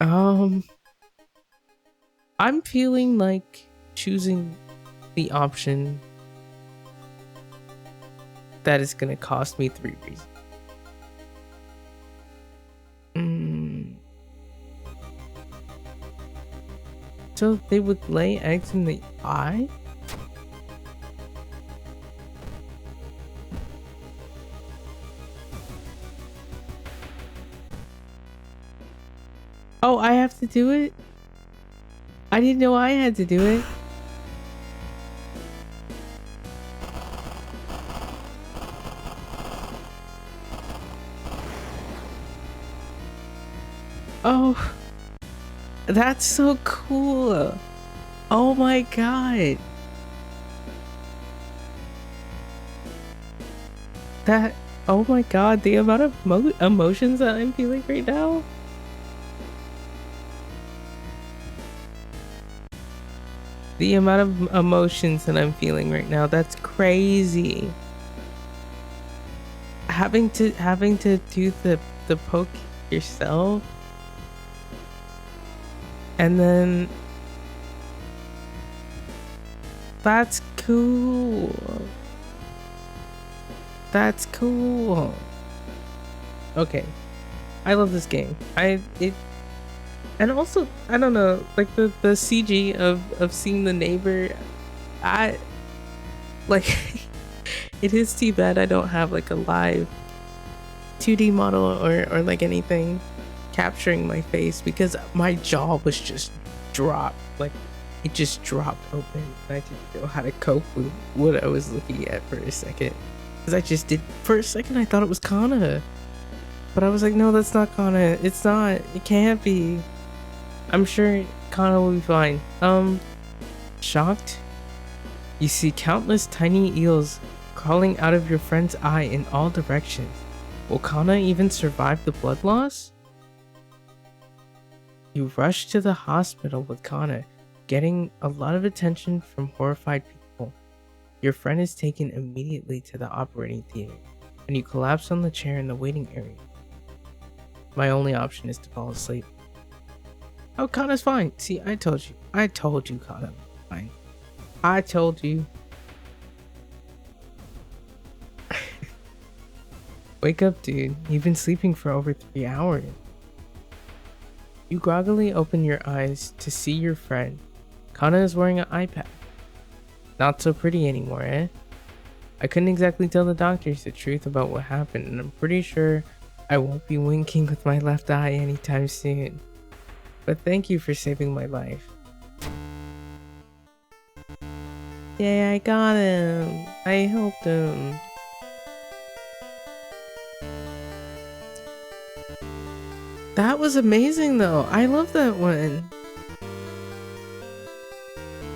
um, I'm feeling like choosing the option that is gonna cost me 3 reasons. So they would lay eggs in the eye? Oh, I have to do it? I didn't know I had to do it. Oh, that's so cool. Oh my god. That, oh my god, the amount of emotions that I'm feeling right now. The amount of emotions that I'm feeling right now, that's crazy. Having to do the poke yourself. And then that's cool. That's cool. Okay. I love this game. And also, I don't know, like the CG of seeing the neighbor, I like it is too bad I don't have like a live 2D model or like anything capturing my face, because my jaw was just dropped, like it just dropped open. I didn't know how to cope with what I was looking at for a second, because I just did, for a second I thought it was Kana, but I was like, no, that's not Kana. It's not, it can't be. I'm sure Kana will be fine. Shocked? You see countless tiny eels crawling out of your friend's eye in all directions. Will Kana even survive the blood loss? You rush to the hospital with Kana, getting a lot of attention from horrified people. Your friend is taken immediately to the operating theater, and you collapse on the chair in the waiting area. My only option is to fall asleep. Oh, Kana's fine. See, I told you. I told you Kana was fine. I told you. Wake up, dude. You've been sleeping for over 3 hours. You groggily open your eyes to see your friend. Kana is wearing an eye patch. Not so pretty anymore, eh? I couldn't exactly tell the doctors the truth about what happened, and I'm pretty sure I won't be winking with my left eye anytime soon. But thank you for saving my life. Yay, I got him! I helped him. That was amazing though. I love that one.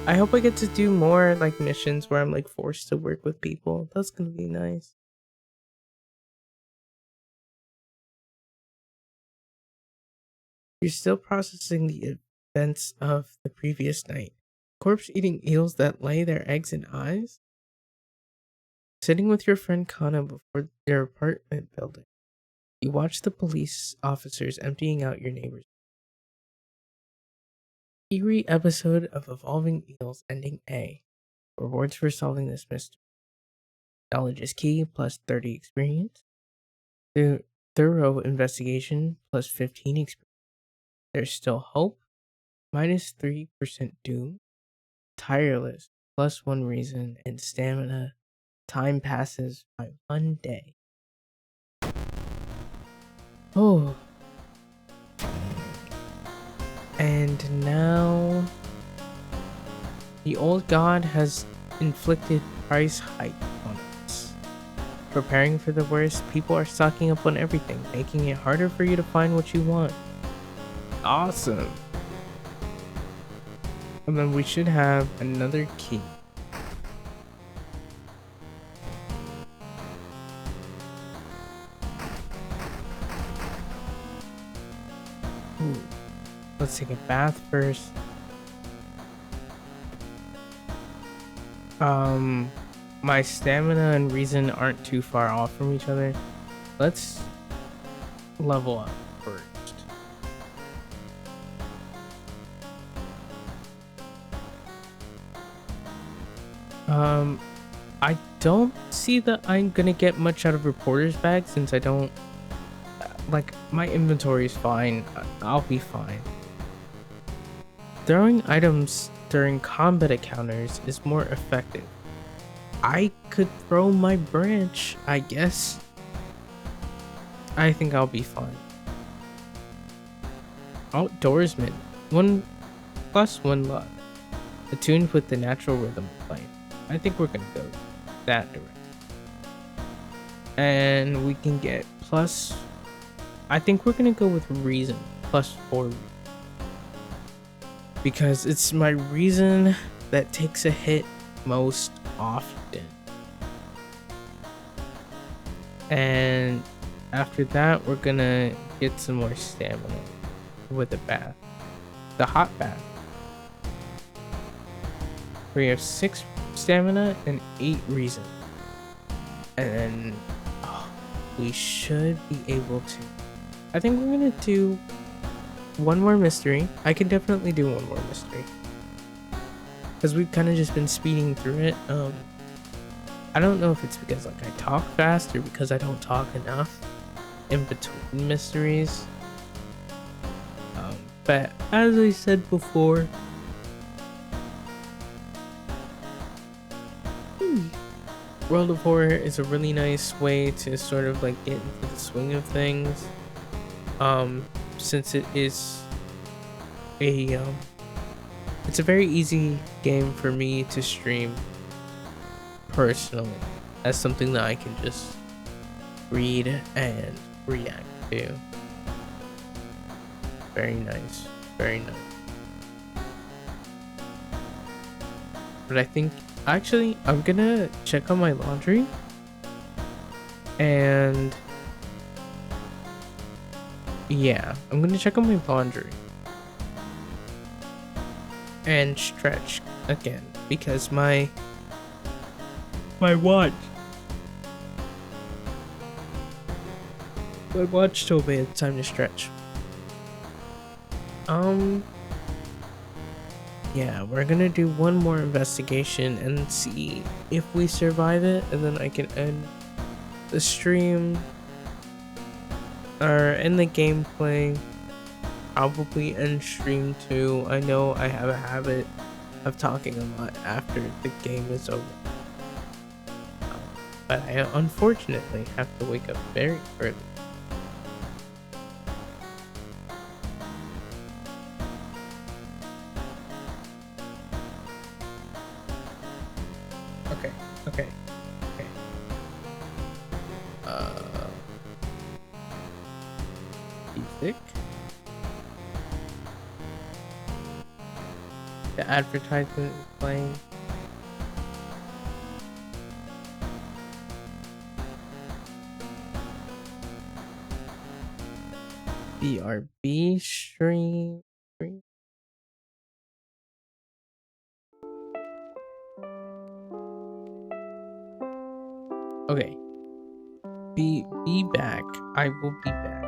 I hope I get to do more like missions where I'm like forced to work with people. That's gonna be nice. You're still processing the events of the previous night. Corpse eating eels that lay their eggs in eyes? Sitting with your friend Kana before their apartment building. You watch the police officers emptying out your neighbors. Eerie episode of Evolving Eels ending A. Rewards for solving this mystery. Knowledge is key plus 30 experience. Thorough investigation plus 15 experience. There's still hope minus 3% doom. Tireless plus 1 reason, and stamina. Time passes by 1 day. Oh. And now the old god has inflicted price hike on us. Preparing for the worst, people are stocking up on everything, making it harder for you to find what you want. Awesome. And then we should have another key. Ooh, let's take a bath first. My stamina and reason aren't too far off from each other. Let's level up first. I don't see that I'm gonna get much out of reporter's bag since I don't like my inventory is fine. I'll be fine. Throwing items during combat encounters is more effective. I could throw my branch, I guess. I think I'll be fine. Outdoorsman, 1+1 luck, attuned with the natural rhythm of life. I think we're gonna go that direction. And we can get plus, I think we're gonna go with reason, +4 reason. Because it's my reason that takes a hit most often. And after that, we're gonna get some more stamina with the bath. The hot bath. We have 6 stamina and 8 reason. And then we should be able to. I think we're gonna do one more mystery. I can definitely do one more mystery. Because we've kind of just been speeding through it. I don't know if it's because like I talk fast or because I don't talk enough in between mysteries. But as I said before, World of Horror is a really nice way to sort of like get into the swing of things. Since it is it's a very easy game for me to stream personally as something that I can just read and react to. Very nice, very nice. But I think actually I'm gonna check on my laundry and yeah, I'm gonna check on my laundry and stretch again because my watch told me it's time to stretch. Yeah, we're gonna do one more investigation and see if we survive it, and then I can end the stream or end the gameplay. Probably end stream too. I know I have a habit of talking a lot after the game is over, but I unfortunately have to wake up very early. Okay. Music. The advertisement is playing. BRB stream. Okay. Be back. I will be back.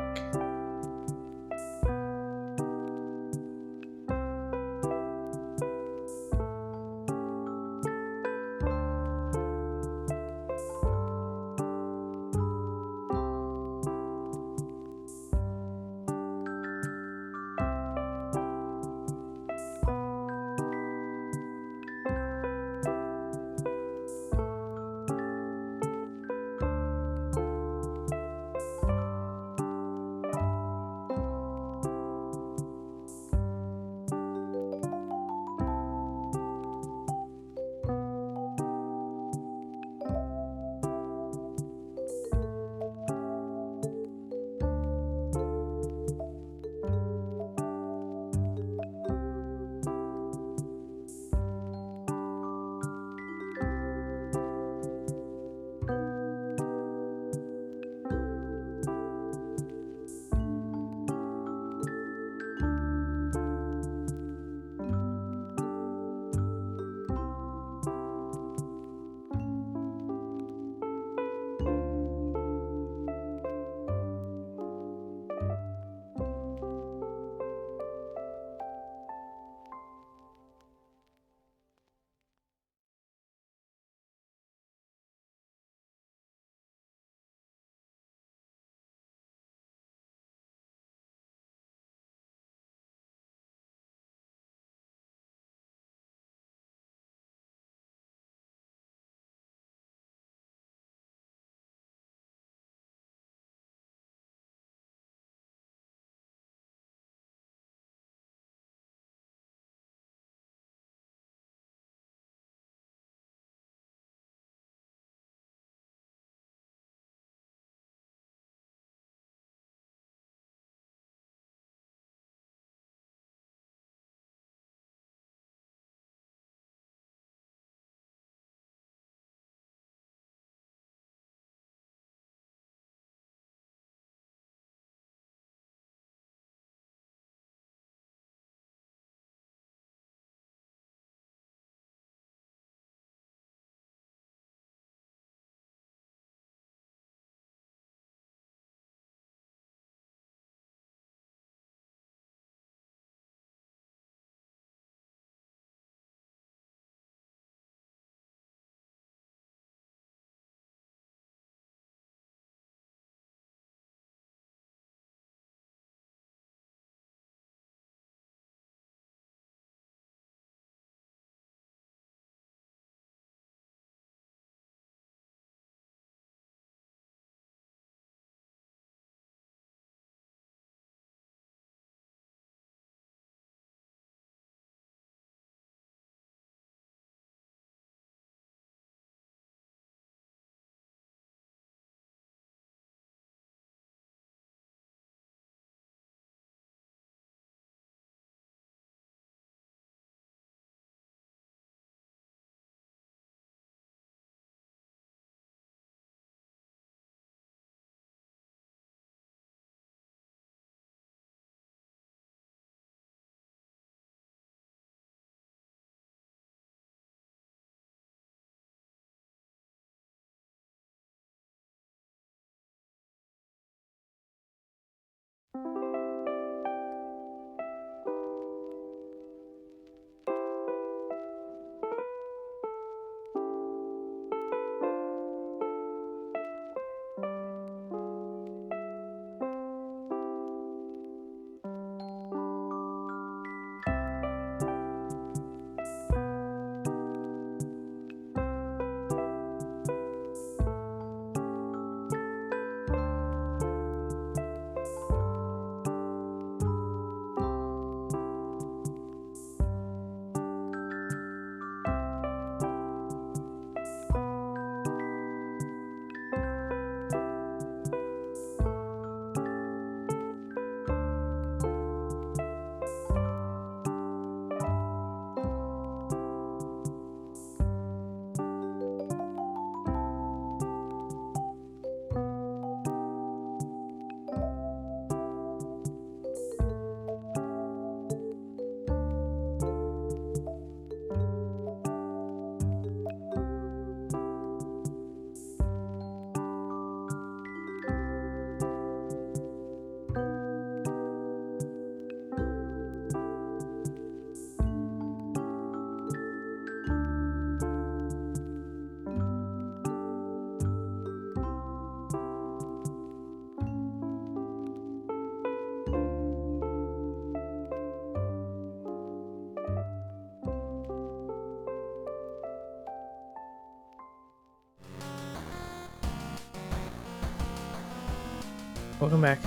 Welcome back.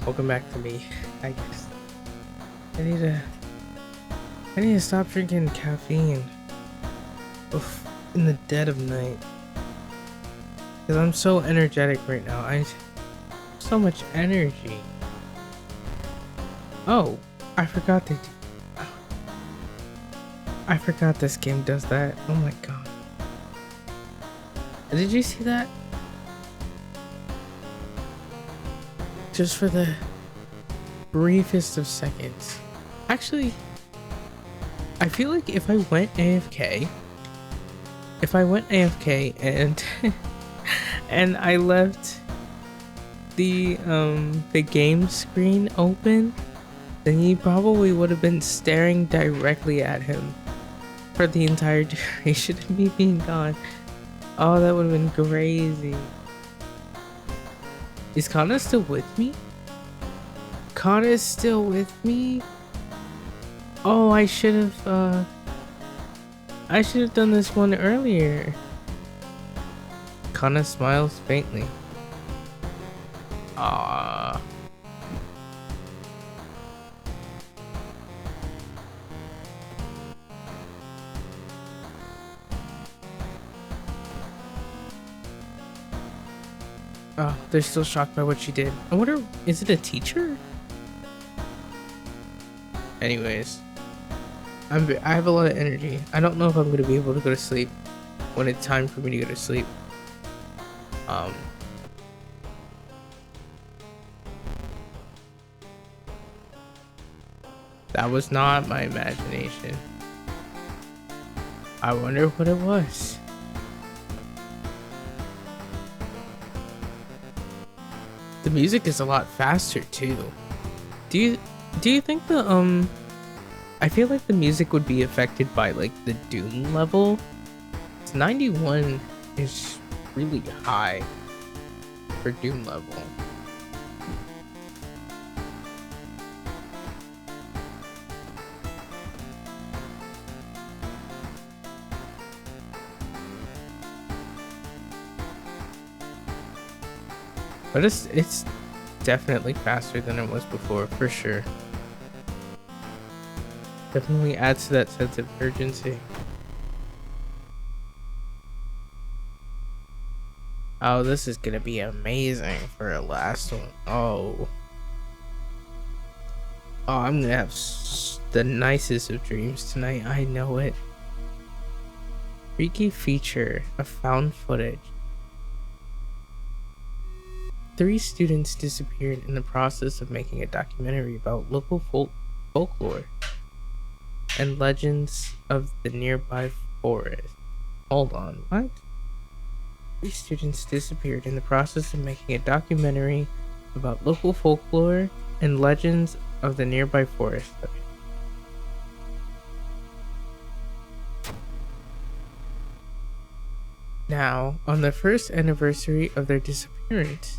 Welcome back to me. I guess I need to stop drinking caffeine in the dead of night. Because I'm so energetic right now. I have so much energy. Oh, I forgot I forgot this game does that. Oh my god. Did you see that? Just for the briefest of seconds. Actually, I feel like if I went AFK and and I left the game screen open, then he probably would have been staring directly at him for the entire duration of me being gone. Oh, that would have been crazy. Is Kana still with me? Kana is still with me? Oh, I should have done this one earlier. Kana smiles faintly. Ah. Oh, they're still shocked by what she did. I wonder, is it a teacher? Anyways, I have a lot of energy. I don't know if I'm gonna be able to go to sleep when it's time for me to go to sleep. That was not my imagination. I wonder what it was. The music is a lot faster too. Do you think the I feel like the music would be affected by like the Doom level? 91 is really high for Doom level. But it's definitely faster than it was before, for sure. Definitely adds to that sense of urgency. Oh, this is gonna be amazing for a last one. Oh, I'm gonna have the nicest of dreams tonight. I know it. Freaky feature of found footage. 3 students disappeared in the process of making a documentary about local folklore and legends of the nearby forest. Hold on, what? 3 students disappeared in the process of making a documentary about local folklore and legends of the nearby forest. Okay. Now, on the first anniversary of their disappearance,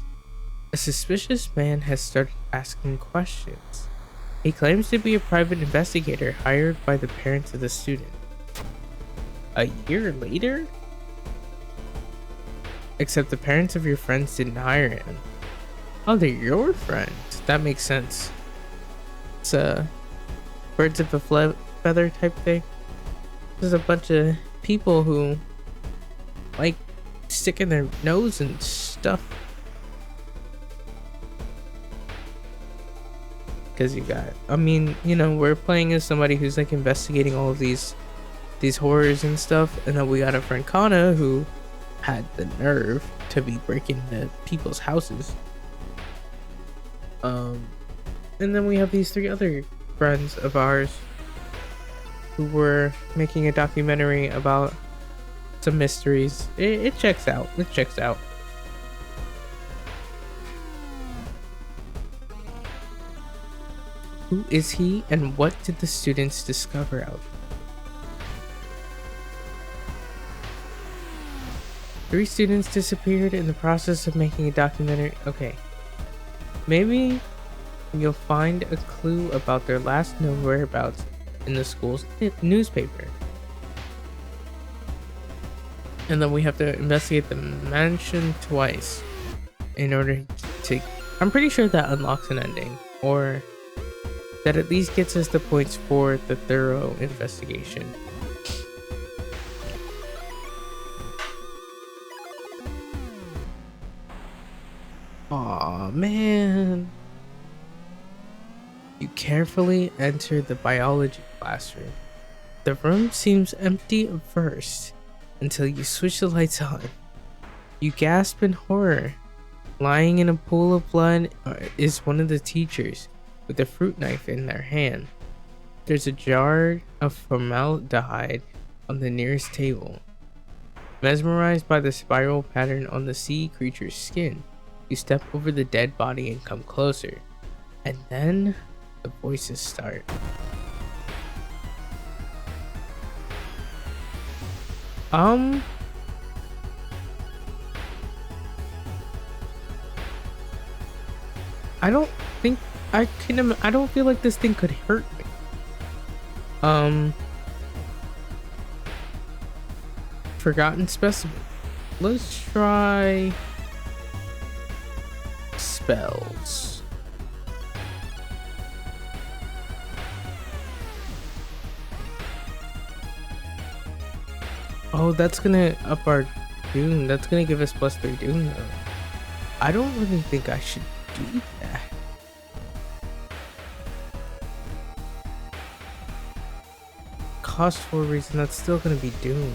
a suspicious man has started asking questions. He claims to be a private investigator hired by the parents of the student. A year later? Except the parents of your friends didn't hire him. Oh, they're your friends. That makes sense. It's a birds of a feather type thing. There's a bunch of people who like sticking their nose and stuff. Because you got, I mean, you know, we're playing as somebody who's like investigating all of these horrors and stuff, and then we got a friend Kana who had the nerve to be breaking into people's houses. And then we have these 3 other friends of ours who were making a documentary about some mysteries. It checks out. It checks out. Who is he, and what did the students discover out? 3 students disappeared in the process of making a documentary. Okay. Maybe you'll find a clue about their last known whereabouts in the school's newspaper. And then we have to investigate the mansion twice in order to... I'm pretty sure that unlocks an ending, or that at least gets us the points for the thorough investigation. Aw, man. You carefully enter the biology classroom. The room seems empty at first, until you switch the lights on. You gasp in horror. Lying in a pool of blood is one of the teachers, with a fruit knife in their hand. There's a jar of formaldehyde on the nearest table. Mesmerized by the spiral pattern on the sea creature's skin, you step over the dead body and come closer. And then the voices start. I don't think I don't feel like this thing could hurt me. Forgotten specimen. Let's try spells. Oh, that's gonna up our doom. That's gonna give us +3 doom though. I don't really think I should do that. Cost 4 reason, that's still gonna be doom.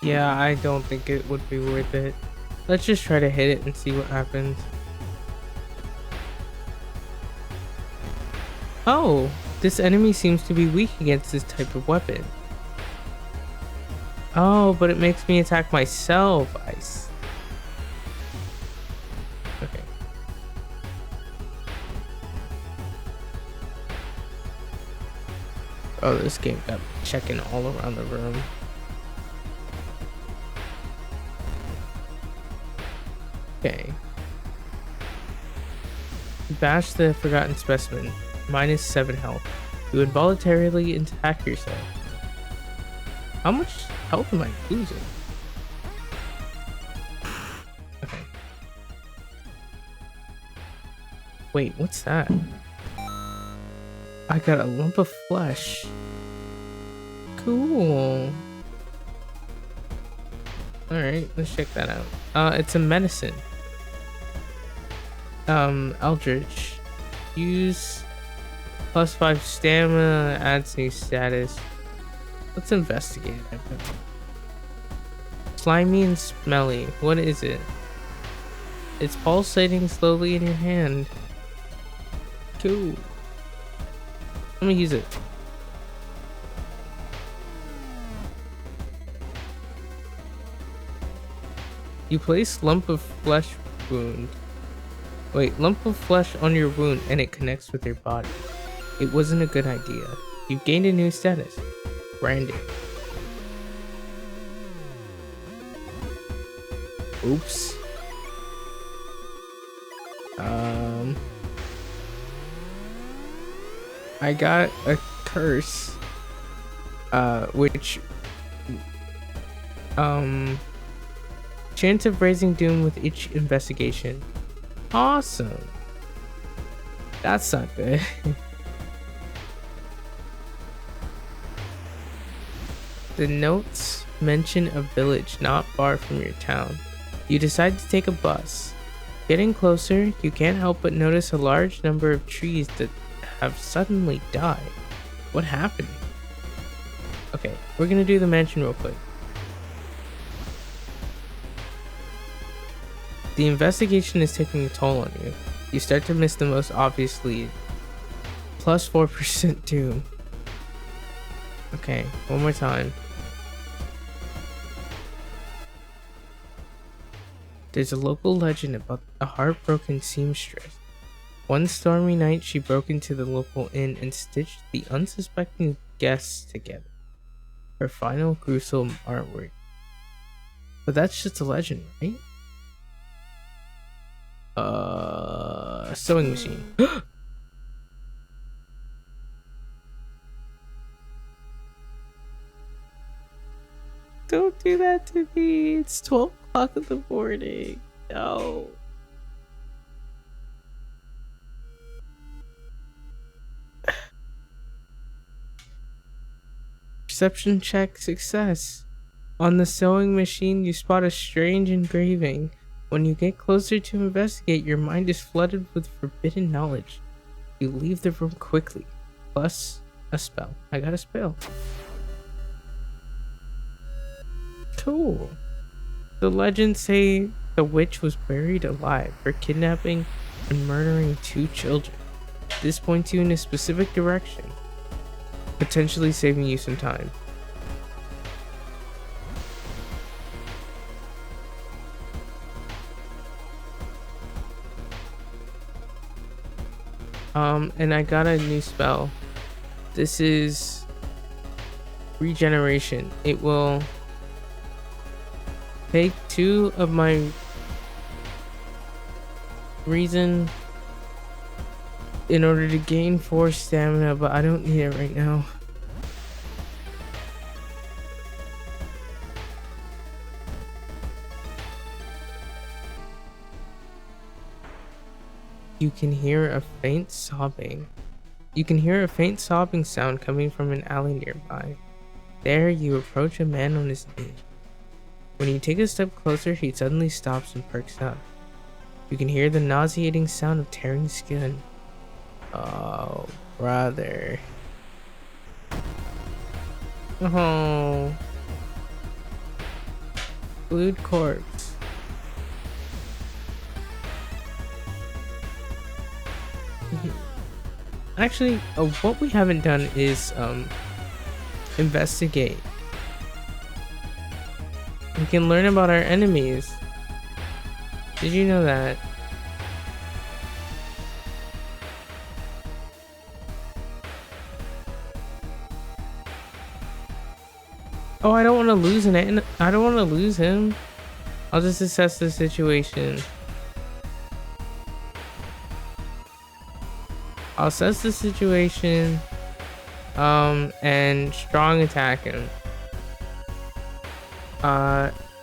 Yeah, I don't think it would be worth it. Let's just try to hit it and see what happens. Oh, this enemy seems to be weak against this type of weapon. Oh, but it makes me attack myself. Okay. Oh, this game got me checking all around the room. Okay. Bash the forgotten specimen. -7 health. You involuntarily attack yourself. How much health am I losing? Okay. Wait, what's that? I got a lump of flesh. Cool. Alright, let's check that out. It's a medicine. Eldritch. Use +5 stamina, adds new status. Let's investigate it. Slimy and smelly. What is it? It's pulsating slowly in your hand. Cool. Let me use it. You place lump of flesh wound. Wait, lump of flesh on your wound and it connects with your body. It wasn't a good idea. You've gained a new status. Branding. Oops. I got a curse. Which chance of raising doom with each investigation. Awesome. That's not good. The notes mention a village not far from your town. You decide to take a bus. Getting closer, you can't help but notice a large number of trees that have suddenly died. What happened? Okay, we're gonna do the mansion real quick. The investigation is taking a toll on you. You start to miss the most obvious lead. +4% doom. Okay, one more time. There's a local legend about a heartbroken seamstress. One stormy night, she broke into the local inn and stitched the unsuspecting guests together. Her final gruesome artwork. But that's just a legend, right? Sewing machine. Don't do that to me. It's 12 o'clock in the morning. No. Perception check success. On the sewing machine, you spot a strange engraving. When you get closer to investigate, your mind is flooded with forbidden knowledge. You leave the room quickly. Plus a spell. I got a spell. Cool. The legends say the witch was buried alive for kidnapping and murdering 2 children. This points you in a specific direction, potentially saving you some time. And I got a new spell. This is regeneration. It will take 2 of my reason in order to gain 4 stamina, but I don't need it right now. You can hear a faint sobbing. You can hear a faint sobbing sound coming from an alley nearby. There, you approach a man on his knee. When you take a step closer, he suddenly stops and perks up. You can hear the nauseating sound of tearing skin. Oh, brother. Oh. Glued corpse. Actually, what we haven't done is investigate. We can learn about our enemies. Did you know that? Oh, I don't want to lose an. I don't want to lose him. I'll just assess the situation. I'll assess the situation. And strong attack him.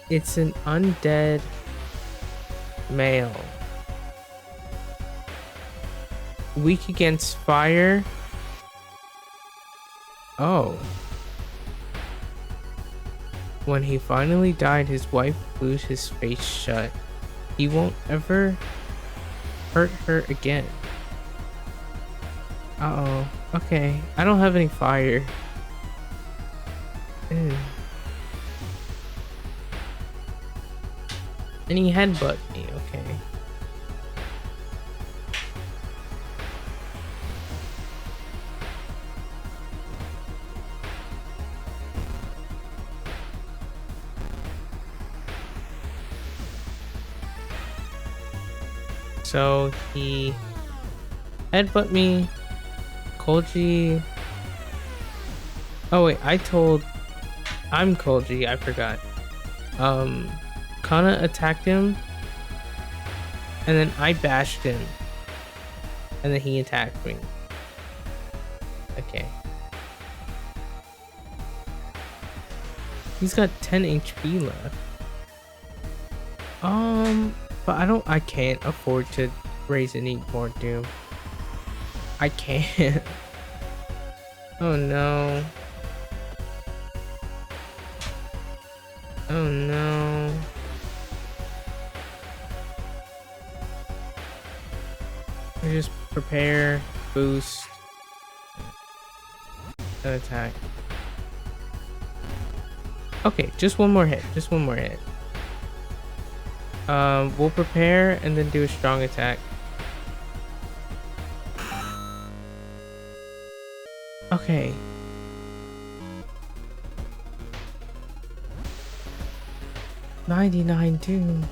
It's an undead male. Weak against fire. Oh. When he finally died, his wife glued his face shut. He won't ever hurt her again. Uh-oh. Okay, I don't have any fire. Ew. And he headbutt me, okay. So he headbutt me. Koji. Oh wait, I'm Koji, I forgot. Kana attacked him, and then I bashed him, and then he attacked me. Okay. He's got 10 HP left. But I can't afford to raise and eat more Doom. I can't. Oh no. Oh no. I just prepare, boost, and attack. Okay, just one more hit. Just one more hit. We'll prepare and then do a strong attack. Okay. $99 Doom.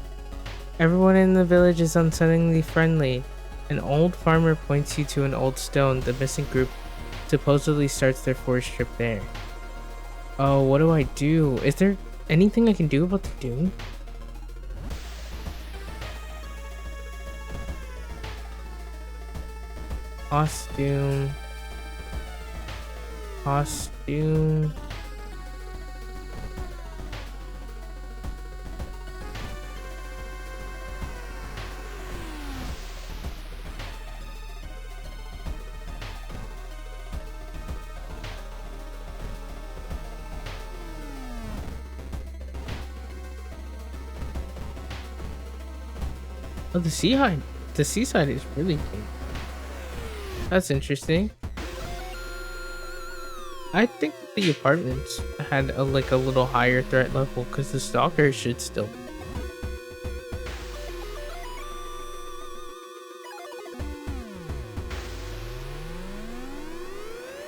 Everyone in the village is unsettlingly friendly. An old farmer points you to an old stone. The missing group supposedly starts their forest trip there. Oh, what do I do? Is there anything I can do about the Doom? Costume. Costume. Oh, the seaside is really big. That's interesting. I think the apartments had a little higher threat level because the stalker should still be.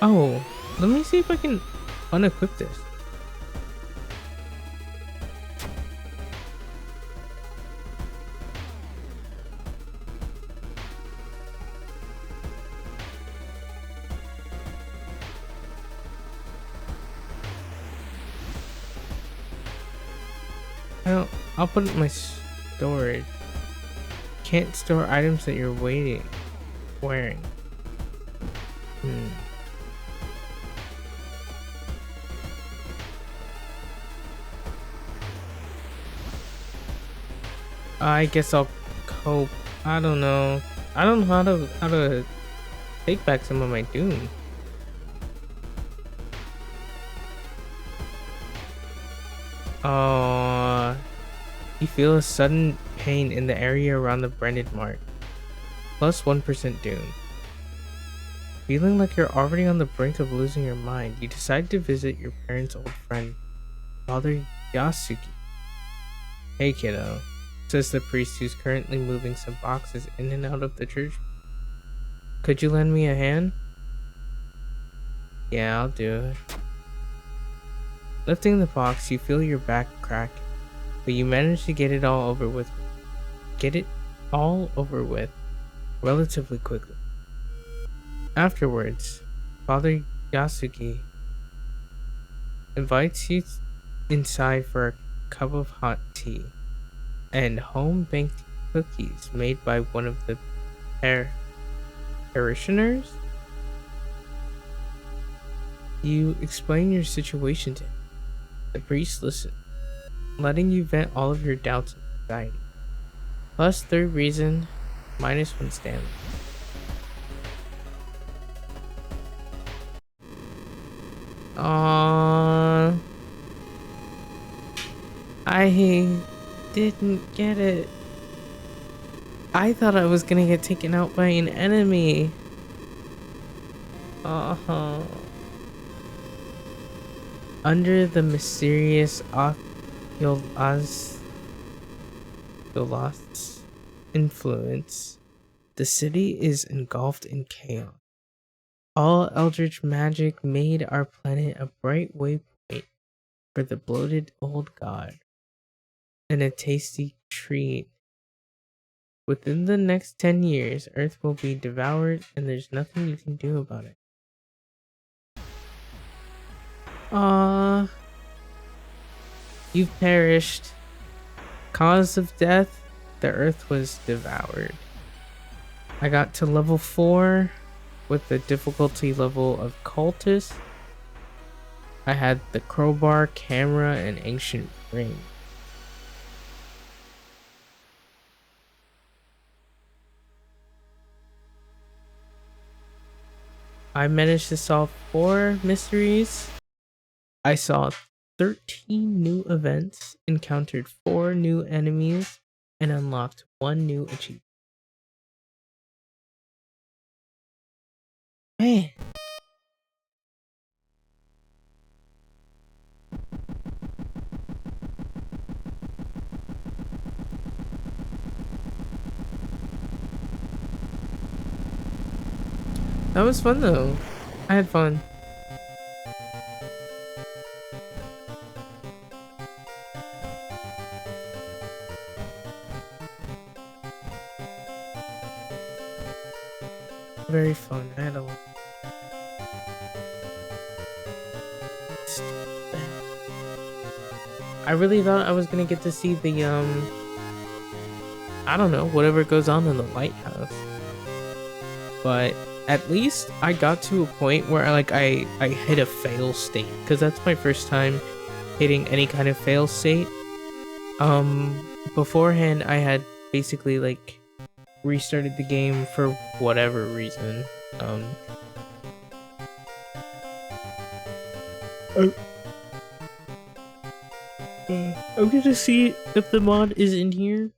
Oh, let me see if I can unequip this. I'll put it in my storage. Can't store items that you're wearing. I guess I'll cope. I don't know. I don't know how to take back some of my Doom. You feel a sudden pain in the area around the branded mark. Plus 1% Doom. Feeling like you're already on the brink of losing your mind, you decide to visit your parents' old friend, Father Yasuki. Hey kiddo, says the priest who's currently moving some boxes in and out of the church. Could you lend me a hand? Yeah, I'll do it. Lifting the box, you feel your back crack, but you manage to get it all over with relatively quickly. Afterwards, Father Yasuki invites you inside for a cup of hot tea and home-baked cookies made by one of the parishioners. You explain your situation to him. The priest listens, letting you vent all of your doubts and anxiety. Plus third reason, -1 stamina. Aww. I didn't get it. I thought I was gonna get taken out by an enemy. Uh-huh. Under the mysterious Yolast's influence, the city is engulfed in chaos. All eldritch magic made our planet a bright waypoint for the bloated old god, and a tasty treat. Within the next 10 years, Earth will be devoured, and there's nothing you can do about it. You've perished. Cause of death, the Earth was devoured. I got to level 4 with the difficulty level of cultist. I had the crowbar, camera, and ancient ring. I managed to solve 4 mysteries. I saw 13 new events, encountered 4 new enemies, and unlocked 1 new achievement. Man. That was fun though. I had fun. Very fun. I had a lot. I really thought I was gonna get to see the I don't know, whatever goes on in the lighthouse. But at least I got to a point where I hit a fail state, because that's my first time hitting any kind of fail state. Beforehand I had basically like restarted the game for whatever reason. I'm gonna see if the mod is in here.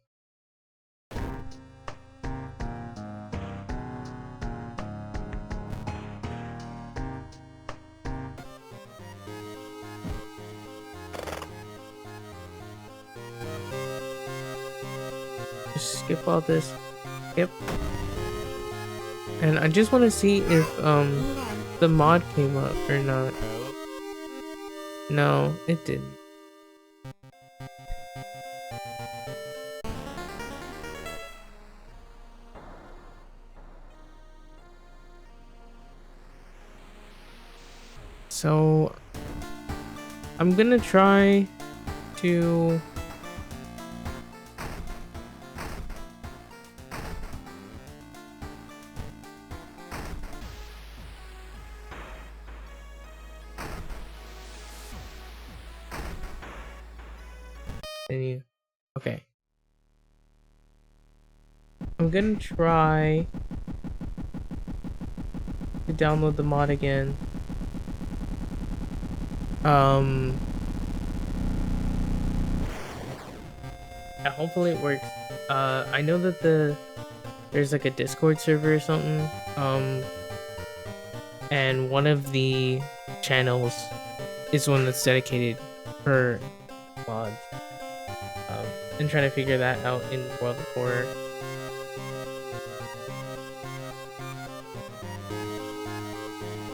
Just skip all this. Yep. And I just want to see if the mod came up or not. No, it didn't. So I'm gonna try to okay. I'm gonna try to download the mod again. Yeah, hopefully it works. I know that there's like a Discord server or something. And one of the channels is one that's dedicated for mods. And trying to figure that out in World of Horror.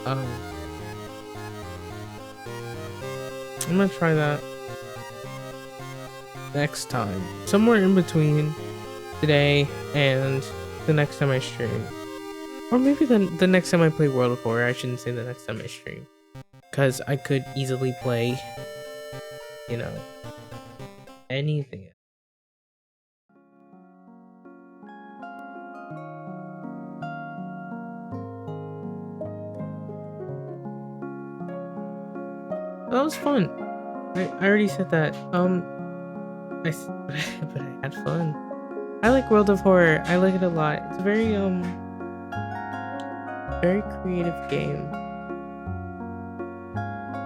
I'm gonna try that next time. Somewhere in between today and the next time I stream. Or maybe the next time I play World of Horror. I shouldn't say the next time I stream. Because I could easily play, you know, anything. That was fun. I already said that. But I had fun. I like World of Horror. I like it a lot. It's a very very creative game.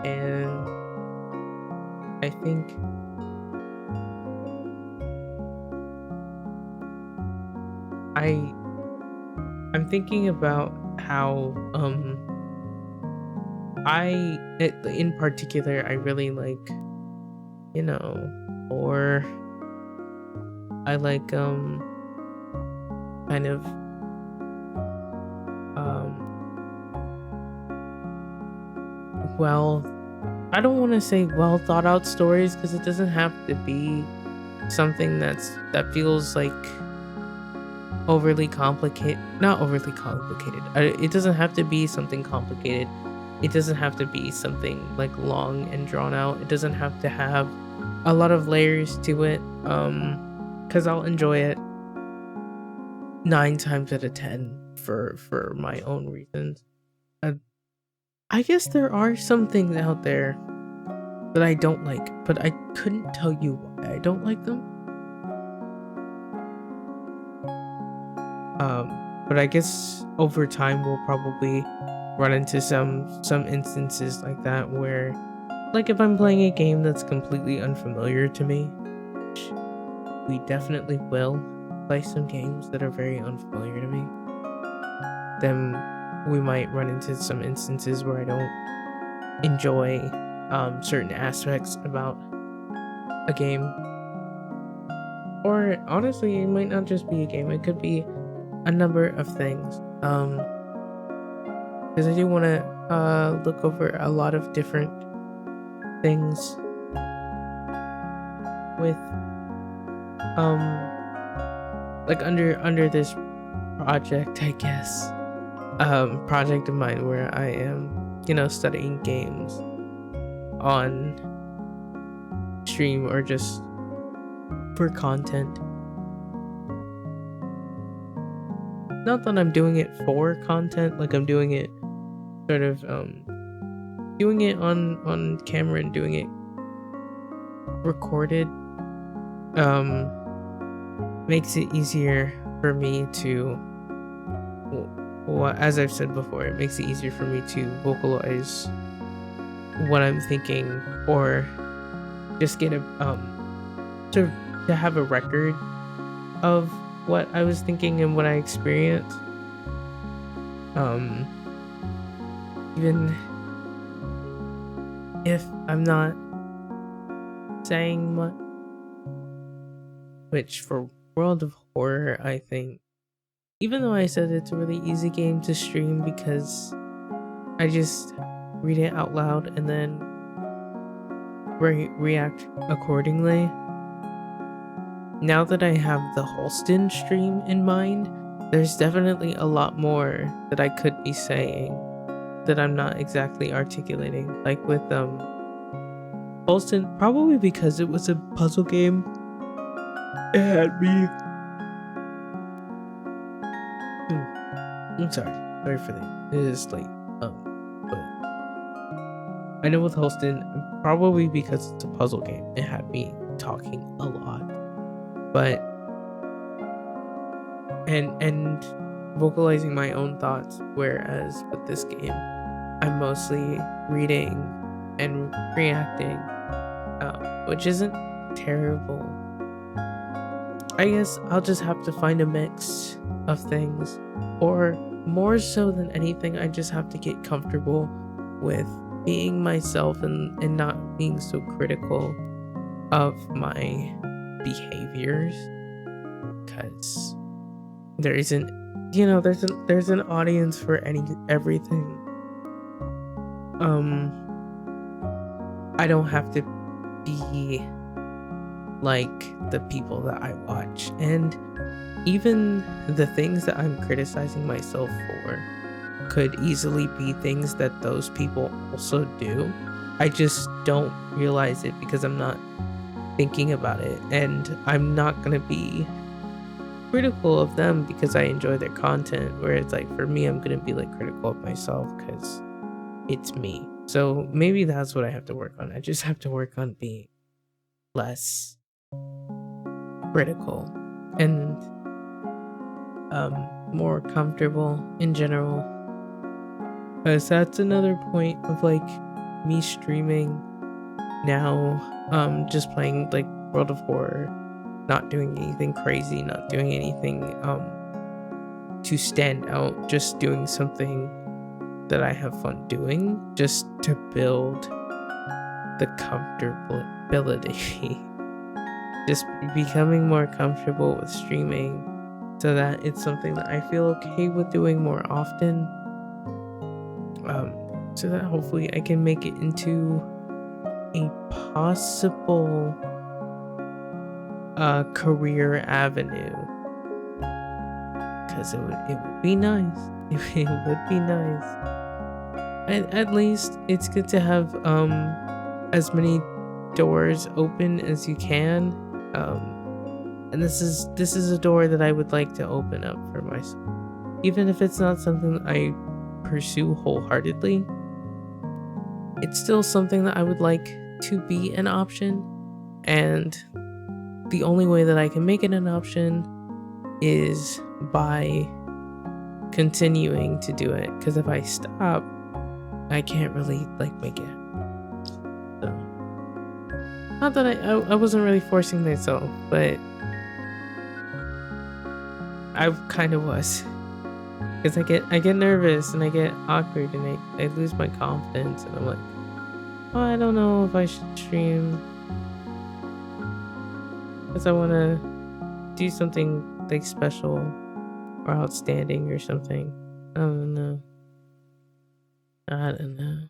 And I think I'm thinking about how in particular, I really like, or I like kind of well, I don't want to say well thought out stories, because it doesn't have to be something that feels like overly complicated. Not overly complicated. It doesn't have to be something complicated. It doesn't have to be something like long and drawn out. It doesn't have to have a lot of layers to it, because I'll enjoy it 9 times out of 10 for my own reasons. I guess there are some things out there that I don't like, but I couldn't tell you why I don't like them. But I guess over time we'll probably run into some instances like that, where, like, if I'm playing a game that's completely unfamiliar to me, which we definitely will play some games that are very unfamiliar to me, then we might run into some instances where I don't enjoy certain aspects about a game. Or honestly, it might not just be a game, it could be a number of things, because I do want to look over a lot of different things with like under this project, I guess, project of mine, where I am studying games on stream or just for content. Not that I'm doing it for content, like I'm doing it sort of doing it on camera and doing it recorded makes it easier for me to, well, as I've said before, it makes it easier for me to vocalize what I'm thinking, or just get a to have a record of what I was thinking and what I experienced. Even if I'm not saying much, which for World of Horror, I think, even though I said it's a really easy game to stream because I just read it out loud and then react accordingly, now that I have the Holston stream in mind, there's definitely a lot more that I could be saying that I'm not exactly articulating. Like with Holston, probably because it was a puzzle game, it had me. I'm sorry for that. It is late. But I know with Holston, probably because it's a puzzle game, it had me talking a lot. But and vocalizing my own thoughts, whereas with this game I'm mostly reading and reacting, which isn't terrible. I guess I'll just have to find a mix of things, or more so than anything, I just have to get comfortable with being myself and not being so critical of my behaviors, because there isn't, there's an audience for everything. I don't have to be like the people that I watch, and even the things that I'm criticizing myself for could easily be things that those people also do. I just don't realize it because I'm not thinking about it, and I'm not gonna be critical of them because I enjoy their content, where it's like, for me, I'm gonna be like critical of myself because it's me. So maybe that's what I have to work on. I just have to work on being less critical and more comfortable in general, because that's another point of like me streaming now, just playing like World of Horror, not doing anything crazy, not doing anything to stand out, just doing something that I have fun doing, just to build the comfortability. Just becoming more comfortable with streaming so that it's something that I feel okay with doing more often. So that hopefully I can make it into a possible career avenue. Because it would be nice. It would be nice. At least it's good to have as many doors open as you can. And this is a door that I would like to open up for myself. Even if it's not something I pursue wholeheartedly, it's still something that I would like to be an option. And the only way that I can make it an option is by continuing to do it. Because if I stop, I can't really make it. So, not that I wasn't really forcing myself, but I kind of was. Because I get nervous and I get awkward and I lose my confidence and I'm like, oh, I don't know if I should stream because I want to do something special or outstanding or something. I don't know.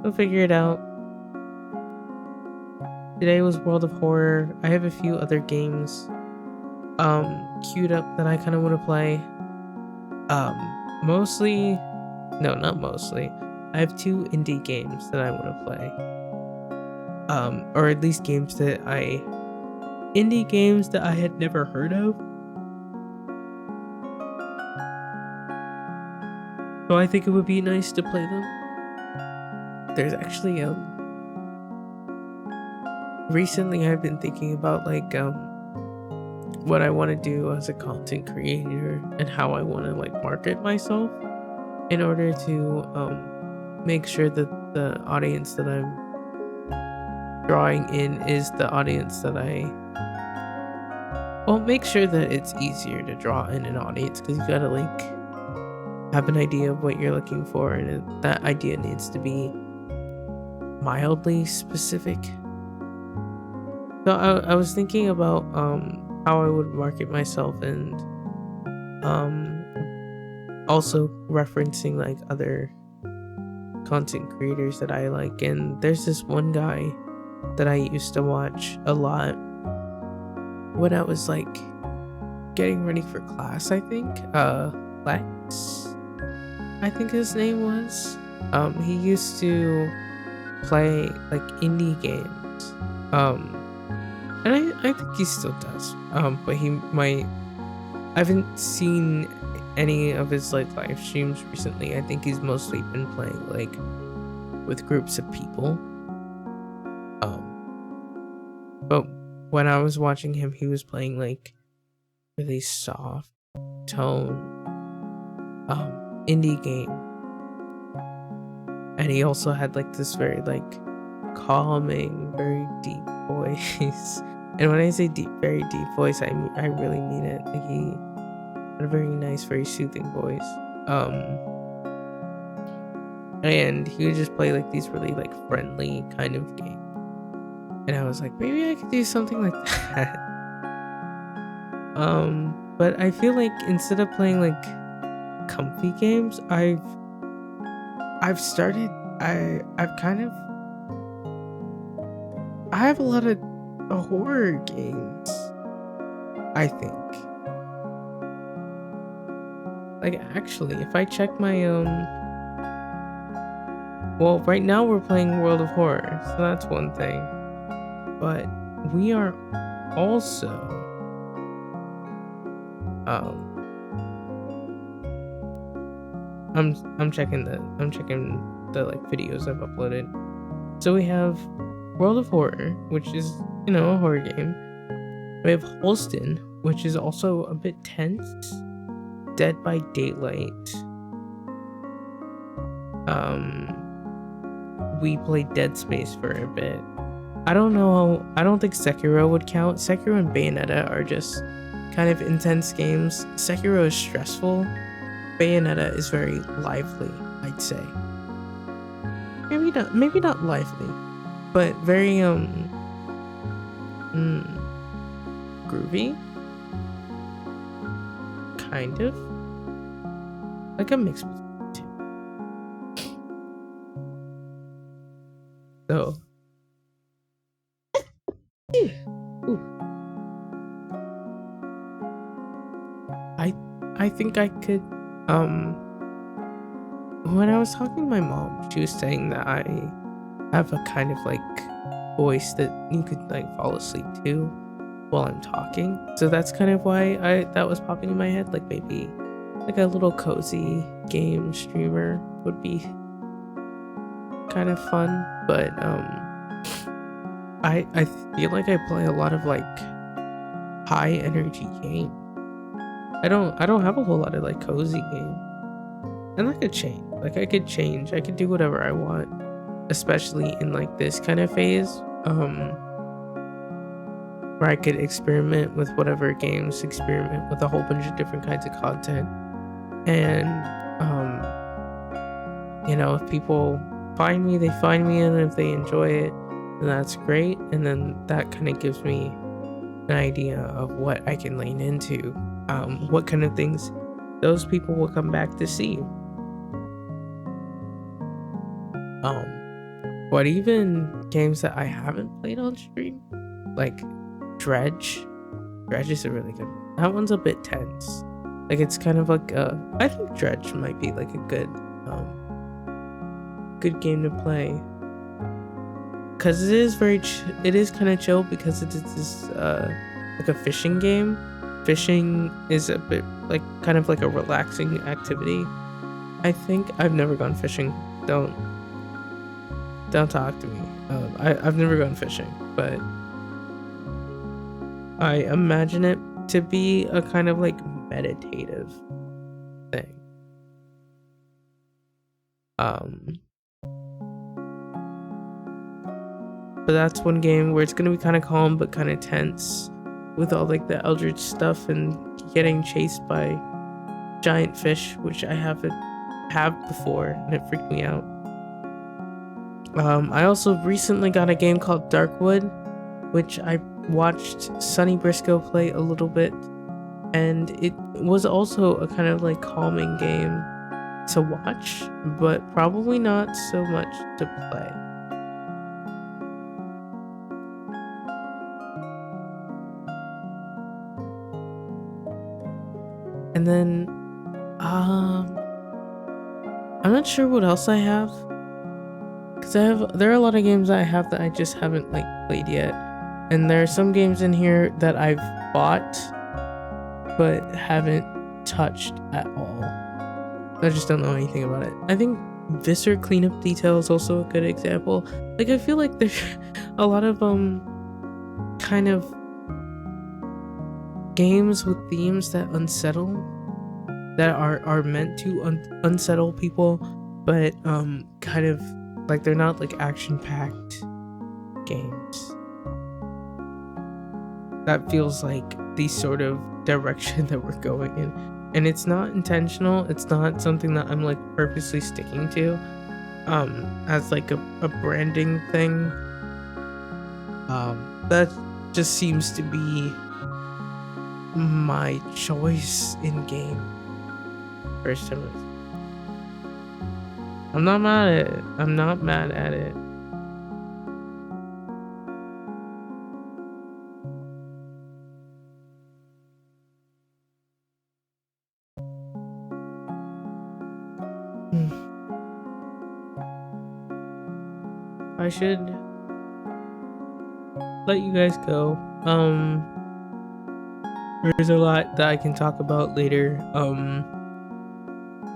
We'll figure it out. Today was World of Horror. I have a few other games queued up that I kind of want to play. Not mostly. I have 2 indie games that I want to play. Or at least indie games that I had never heard of. So I think it would be nice to play them. There's actually recently I've been thinking about what I want to do as a content creator and how I want to market myself in order to make sure that the audience that I'm drawing in is the audience that make sure that it's easier to draw in an audience, because you gotta have an idea of what you're looking for, and that idea needs to be mildly specific. So I was thinking about how I would market myself, and also referencing other content creators that I like. And there's this one guy that I used to watch a lot when I was getting ready for class, I think. Lex, I think his name was. He used to play indie games. And I think he still does. But I haven't seen any of his live streams recently. I think he's mostly been playing with groups of people. But when I was watching him, he was playing really soft tone indie game. And he also had this very calming, very deep voice. And when I say very deep voice, I really mean it. He had a very nice, very soothing voice. And he would just play these really friendly kind of games. And I was like, maybe I could do something like that. But I feel instead of playing comfy games, I have a lot of horror games, I think. Actually, if I check my well, right now we're playing World of Horror, so that's one thing. But we are also I'm checking the videos I've uploaded. So we have World of Horror, which is, a horror game. We have Holston, which is also a bit tense. Dead by Daylight. We played Dead Space for a bit. I don't think Sekiro would count. Sekiro and Bayonetta are just kind of intense games. Sekiro is stressful, Bayonetta is very lively, I'd say. Maybe not lively, but very groovy, kind of like a mix between the two. So, ooh, I think I could when I was talking to my mom, she was saying that I have a kind of like voice that you could like fall asleep to while I'm talking. So that's kind of why that was popping in my head. Like maybe like a little cozy game streamer would be kind of fun. But I feel like I play a lot of like high energy game. I don't have a whole lot of like cozy game. And that could change. Like I could change. I could do whatever I want, especially in like this kind of phase, where I could experiment with whatever games, experiment with a whole bunch of different kinds of content. And you know, if people find me, they find me, and if they enjoy it, then that's great. And then that kind of gives me an idea of what I can lean into, what kind of things those people will come back to see. But even games that I haven't played on stream, like Dredge is a really good one. That one's a bit tense. Like it's kind of like I think Dredge might be like a good game to play, because it is it is kind of chill, because it is like a fishing game. Fishing is a bit like kind of like a relaxing activity. I think I've never gone fishing. Don't talk to me. I've never gone fishing, but I imagine it to be a kind of like meditative thing. But that's one game where it's gonna be kind of calm but kind of tense, with all like the eldritch stuff and getting chased by giant fish, which I haven't before, and it freaked me out. I also recently got a game called Darkwood, which I watched Sunny Briscoe play a little bit, and it was also a kind of like calming game to watch, but probably not so much to play. And then I'm not sure what else I have, because there are a lot of games I have that I just haven't like played yet, and there are some games in here that I've bought but haven't touched at all. I just don't know anything about it. I think Visser Cleanup Detail is also a good example. Like I feel like there's a lot of kind of games with themes that unsettle, that are meant to unsettle people, but kind of like they're not like action-packed games. That feels like the sort of direction that we're going in, and it's not intentional. It's not something that I'm like purposely sticking to as like a branding thing. That just seems to be my choice in game. First time. I'm not mad at it. I'm not mad at it. I should let you guys go. There's a lot that I can talk about later.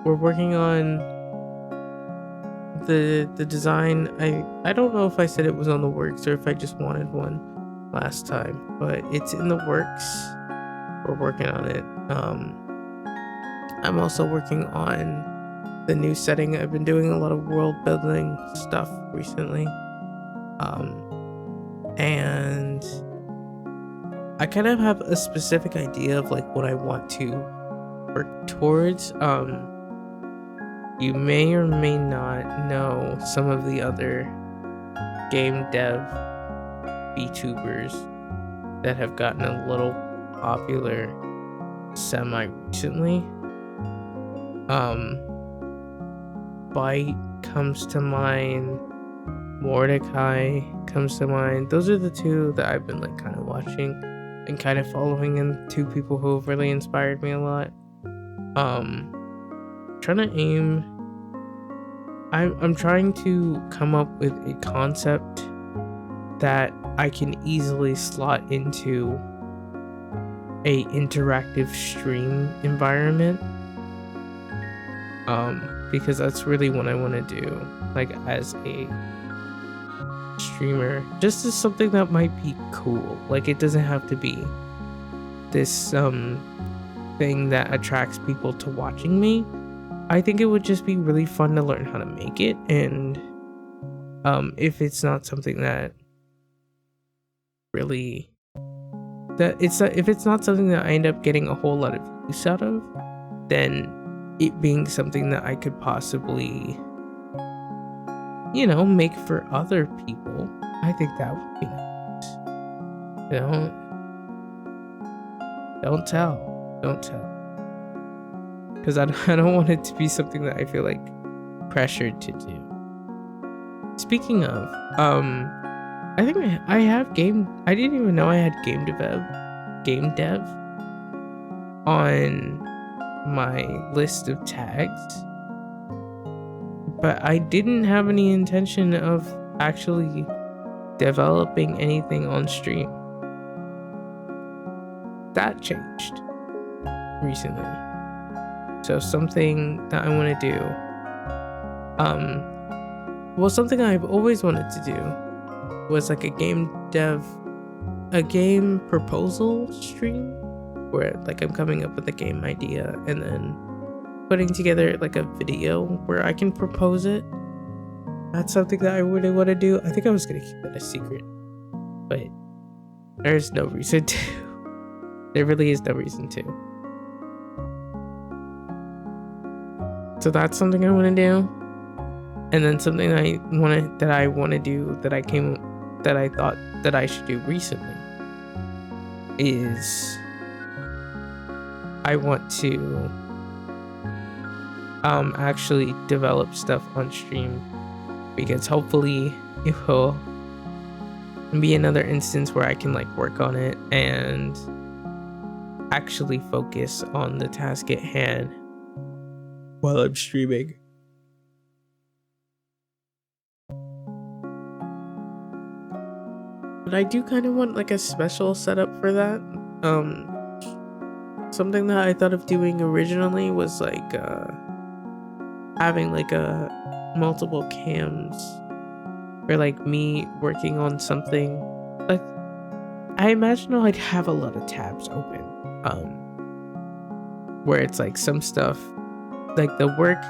We're working on the design. I don't know if I said it was on the works or if I just wanted one last time, but it's in the works. We're working on it. I'm also working on the new setting. I've been doing a lot of world building stuff recently, and I kind of have a specific idea of like what I want to work towards. you may or may not know some of the other game dev VTubers that have gotten a little popular semi recently. Byte comes to mind, Mordecai comes to mind. Those are the two that I've been like kind of watching and kind of following, and two people who have really inspired me a lot. Trying to aim I'm trying to come up with a concept that I can easily slot into a interactive stream environment. Because that's really what I want to do, like as a streamer, just as something that might be cool. Like it doesn't have to be this thing that attracts people to watching me. I think it would just be really fun to learn how to make it, and if it's not something that really if it's not something that I end up getting a whole lot of use out of, then it being something that I could possibly, make for other people, I think that would be nice. Don't tell. Because I don't want it to be something that I feel like pressured to do. Speaking of, I think I have I didn't even know I had game dev on my list of tags, but I didn't have any intention of actually developing anything on stream. That changed recently. So something that I want to do, something I've always wanted to do was like a game proposal stream, where like I'm coming up with a game idea and then putting together like a video where I can propose it. That's something that I really want to do. I think I was going to keep it a secret, but there's no reason to. There really is no reason to. So that's something I want to do. And then something that I want to do that I thought that I should do recently is I want to actually develop stuff on stream, because hopefully it will be another instance where I can like work on it and actually focus on the task at hand while I'm streaming. But I do kind of want like a special setup for that. Something that I thought of doing originally was like having like multiple cams, or like me working on something. Like I imagine I'd have a lot of tabs open, where it's like some stuff, like the work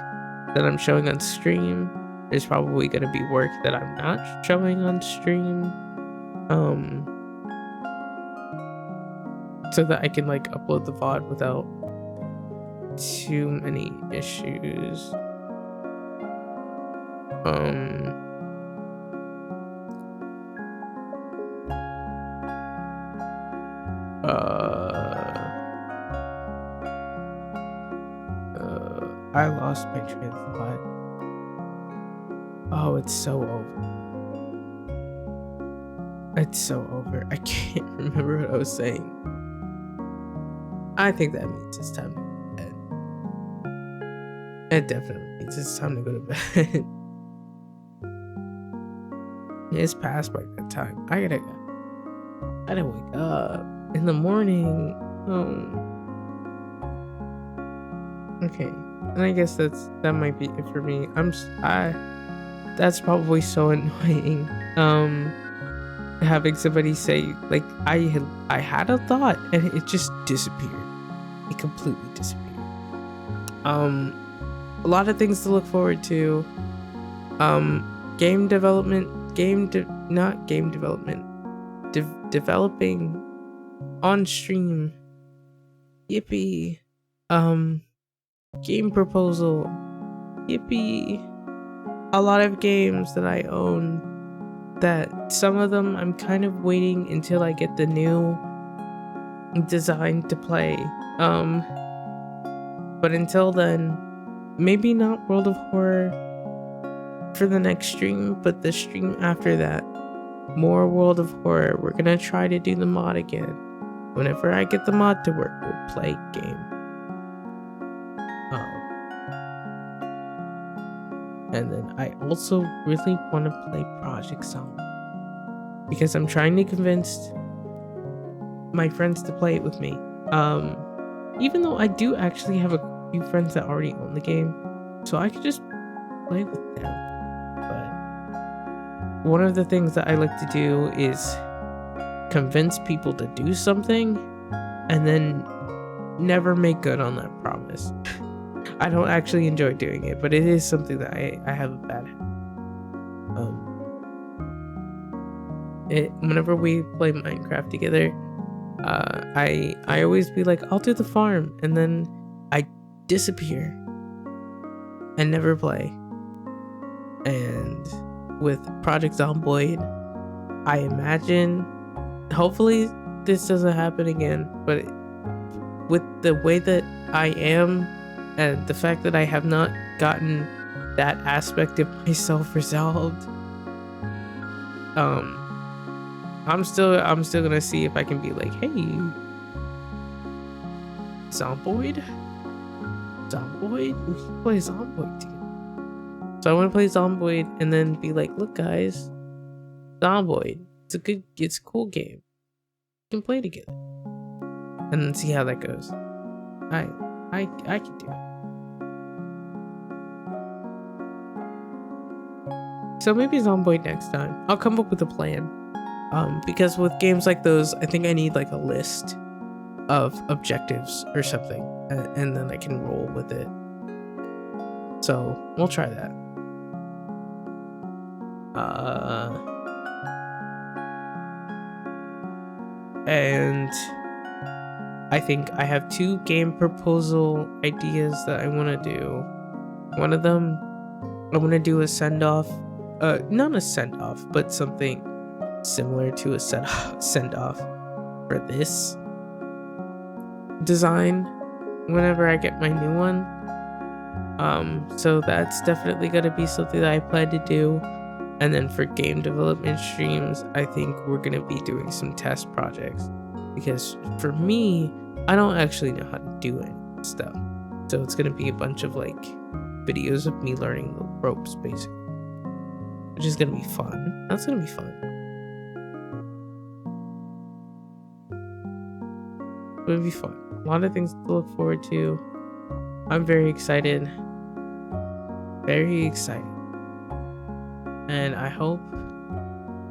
that I'm showing on stream, there's probably gonna be work that I'm not showing on stream, so that I can like upload the VOD without too many issues. I lost my train of thought. Oh, it's so over. It's so over. I can't remember what I was saying. I think that means it's time to go to bed. It definitely means it's time to go to bed. It's past my bedtime. I gotta wake up in the morning. Okay. And I guess that might be it for me. That's probably so annoying. Having somebody say like I had a thought and it just disappeared. It completely disappeared. A lot of things to look forward to. Game development, developing on stream. Yippee. Game proposal. yippee. A lot of games that I own, that some of them I'm kind of waiting until I get the new design to play. But until then, maybe not World of Horror for the next stream, but the stream after that, more World of Horror. We're gonna try to do the mod again. Whenever I get the mod to work, we'll play game. And then I also really want to play Project Zombie, because I'm trying to convince my friends to play it with me. Even though I do actually have a few friends that already own the game, so I could just play with them. But one of the things that I like to do is convince people to do something and then never make good on that promise. I don't actually enjoy doing it, but it is something that I have a bad habit. Whenever we play Minecraft together, I always be like, I'll do the farm, and then I disappear and never play. And with Project Zomboid, I imagine, hopefully this doesn't happen again, but with the way that I am and the fact that I have not gotten that aspect of myself resolved, I'm still gonna see if I can be like, hey, Zomboid, we can play Zomboid together. So I want to play Zomboid and then be like, look guys, Zomboid, it's a cool game. We can play together, and then see how that goes. I can do it. So maybe Zomboid next time. I'll come up with a plan. Because with games like those, I think I need like a list of objectives or something, and then I can roll with it. So we'll try that. And I think I have 2 game proposal ideas that I want to do. One of them, I want to do a send-off. Not a send-off, but something similar to a send-off for this design whenever I get my new one. So that's definitely going to be something that I plan to do. And then for game development streams, I think we're going to be doing some test projects, because for me, I don't actually know how to do any stuff. So it's going to be a bunch of like videos of me learning the ropes, basically, which is going to be fun. That's going to be fun. It'll be fun. A lot of things to look forward to. I'm very excited. Very excited. And I hope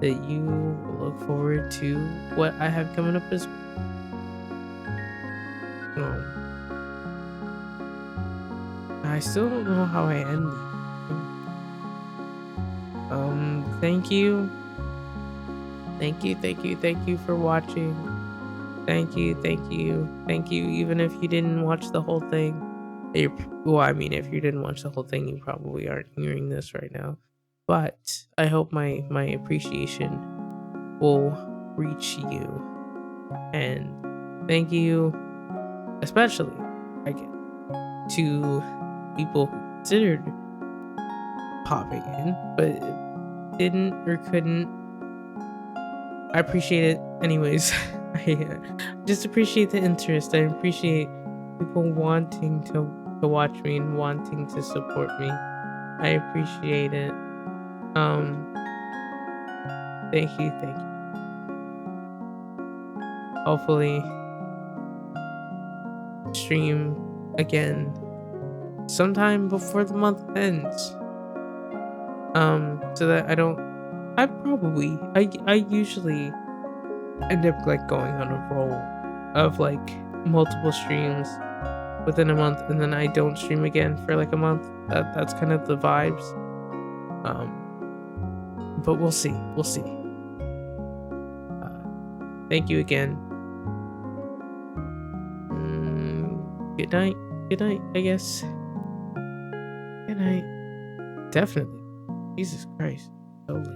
that you will look forward to what I have coming up as well. I still don't know how I end. Thank you. Thank you for watching. Thank you, even if you didn't watch the whole thing. Well, I mean, if you didn't watch the whole thing, you probably aren't hearing this right now. But I hope my appreciation will reach you. And thank you, especially, again, to people who considered popping in, but didn't or couldn't. I appreciate it anyways. I just appreciate the interest. I appreciate people wanting to watch me and wanting to support me. I appreciate it. Thank you. Hopefully stream again sometime before the month ends. So that I usually end up like going on a roll of like multiple streams within a month, and then I don't stream again for like a month. That's kind of the vibes. But we'll see. Thank you again. Good night, I guess. Good night. Definitely. Jesus Christ. Totally.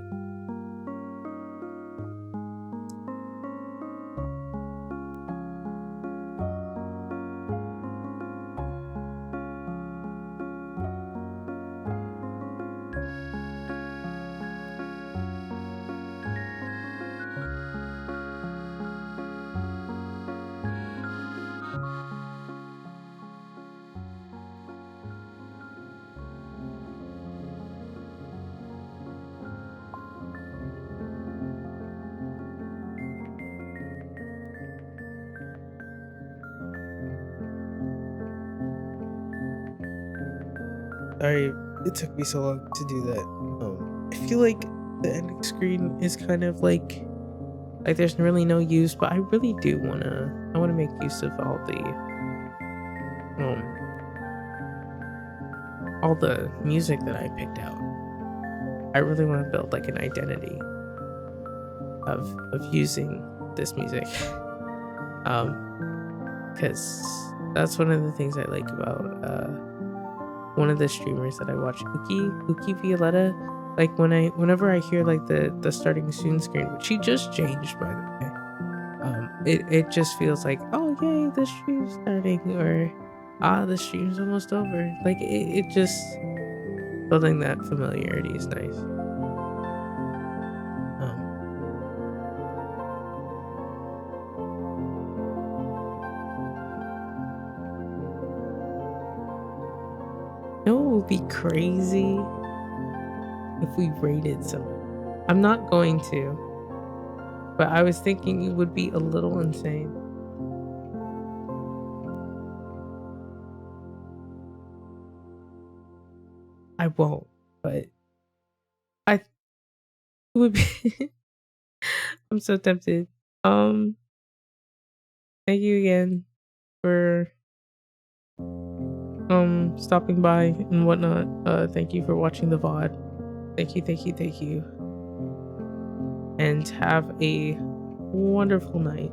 Sorry, it took me so long to do that. I feel like the ending screen is kind of like there's really no use, but I really do I wanna make use of all the music that I picked out. I really want to build like an identity of using this music. Because that's one of the things I like about one of the streamers that I watch, Uki Violetta. Like whenever I hear like the starting soon screen, which she just changed by the way, it just feels like, oh yay, the stream's starting, or the stream's almost over. Like it just building that familiarity is nice. It would be crazy if we rated someone. I'm not going to, but I was thinking it would be a little insane. I won't, but it would be. I'm so tempted. Thank you again for stopping by and whatnot. Thank you for watching the VOD. Thank you. And have a wonderful night.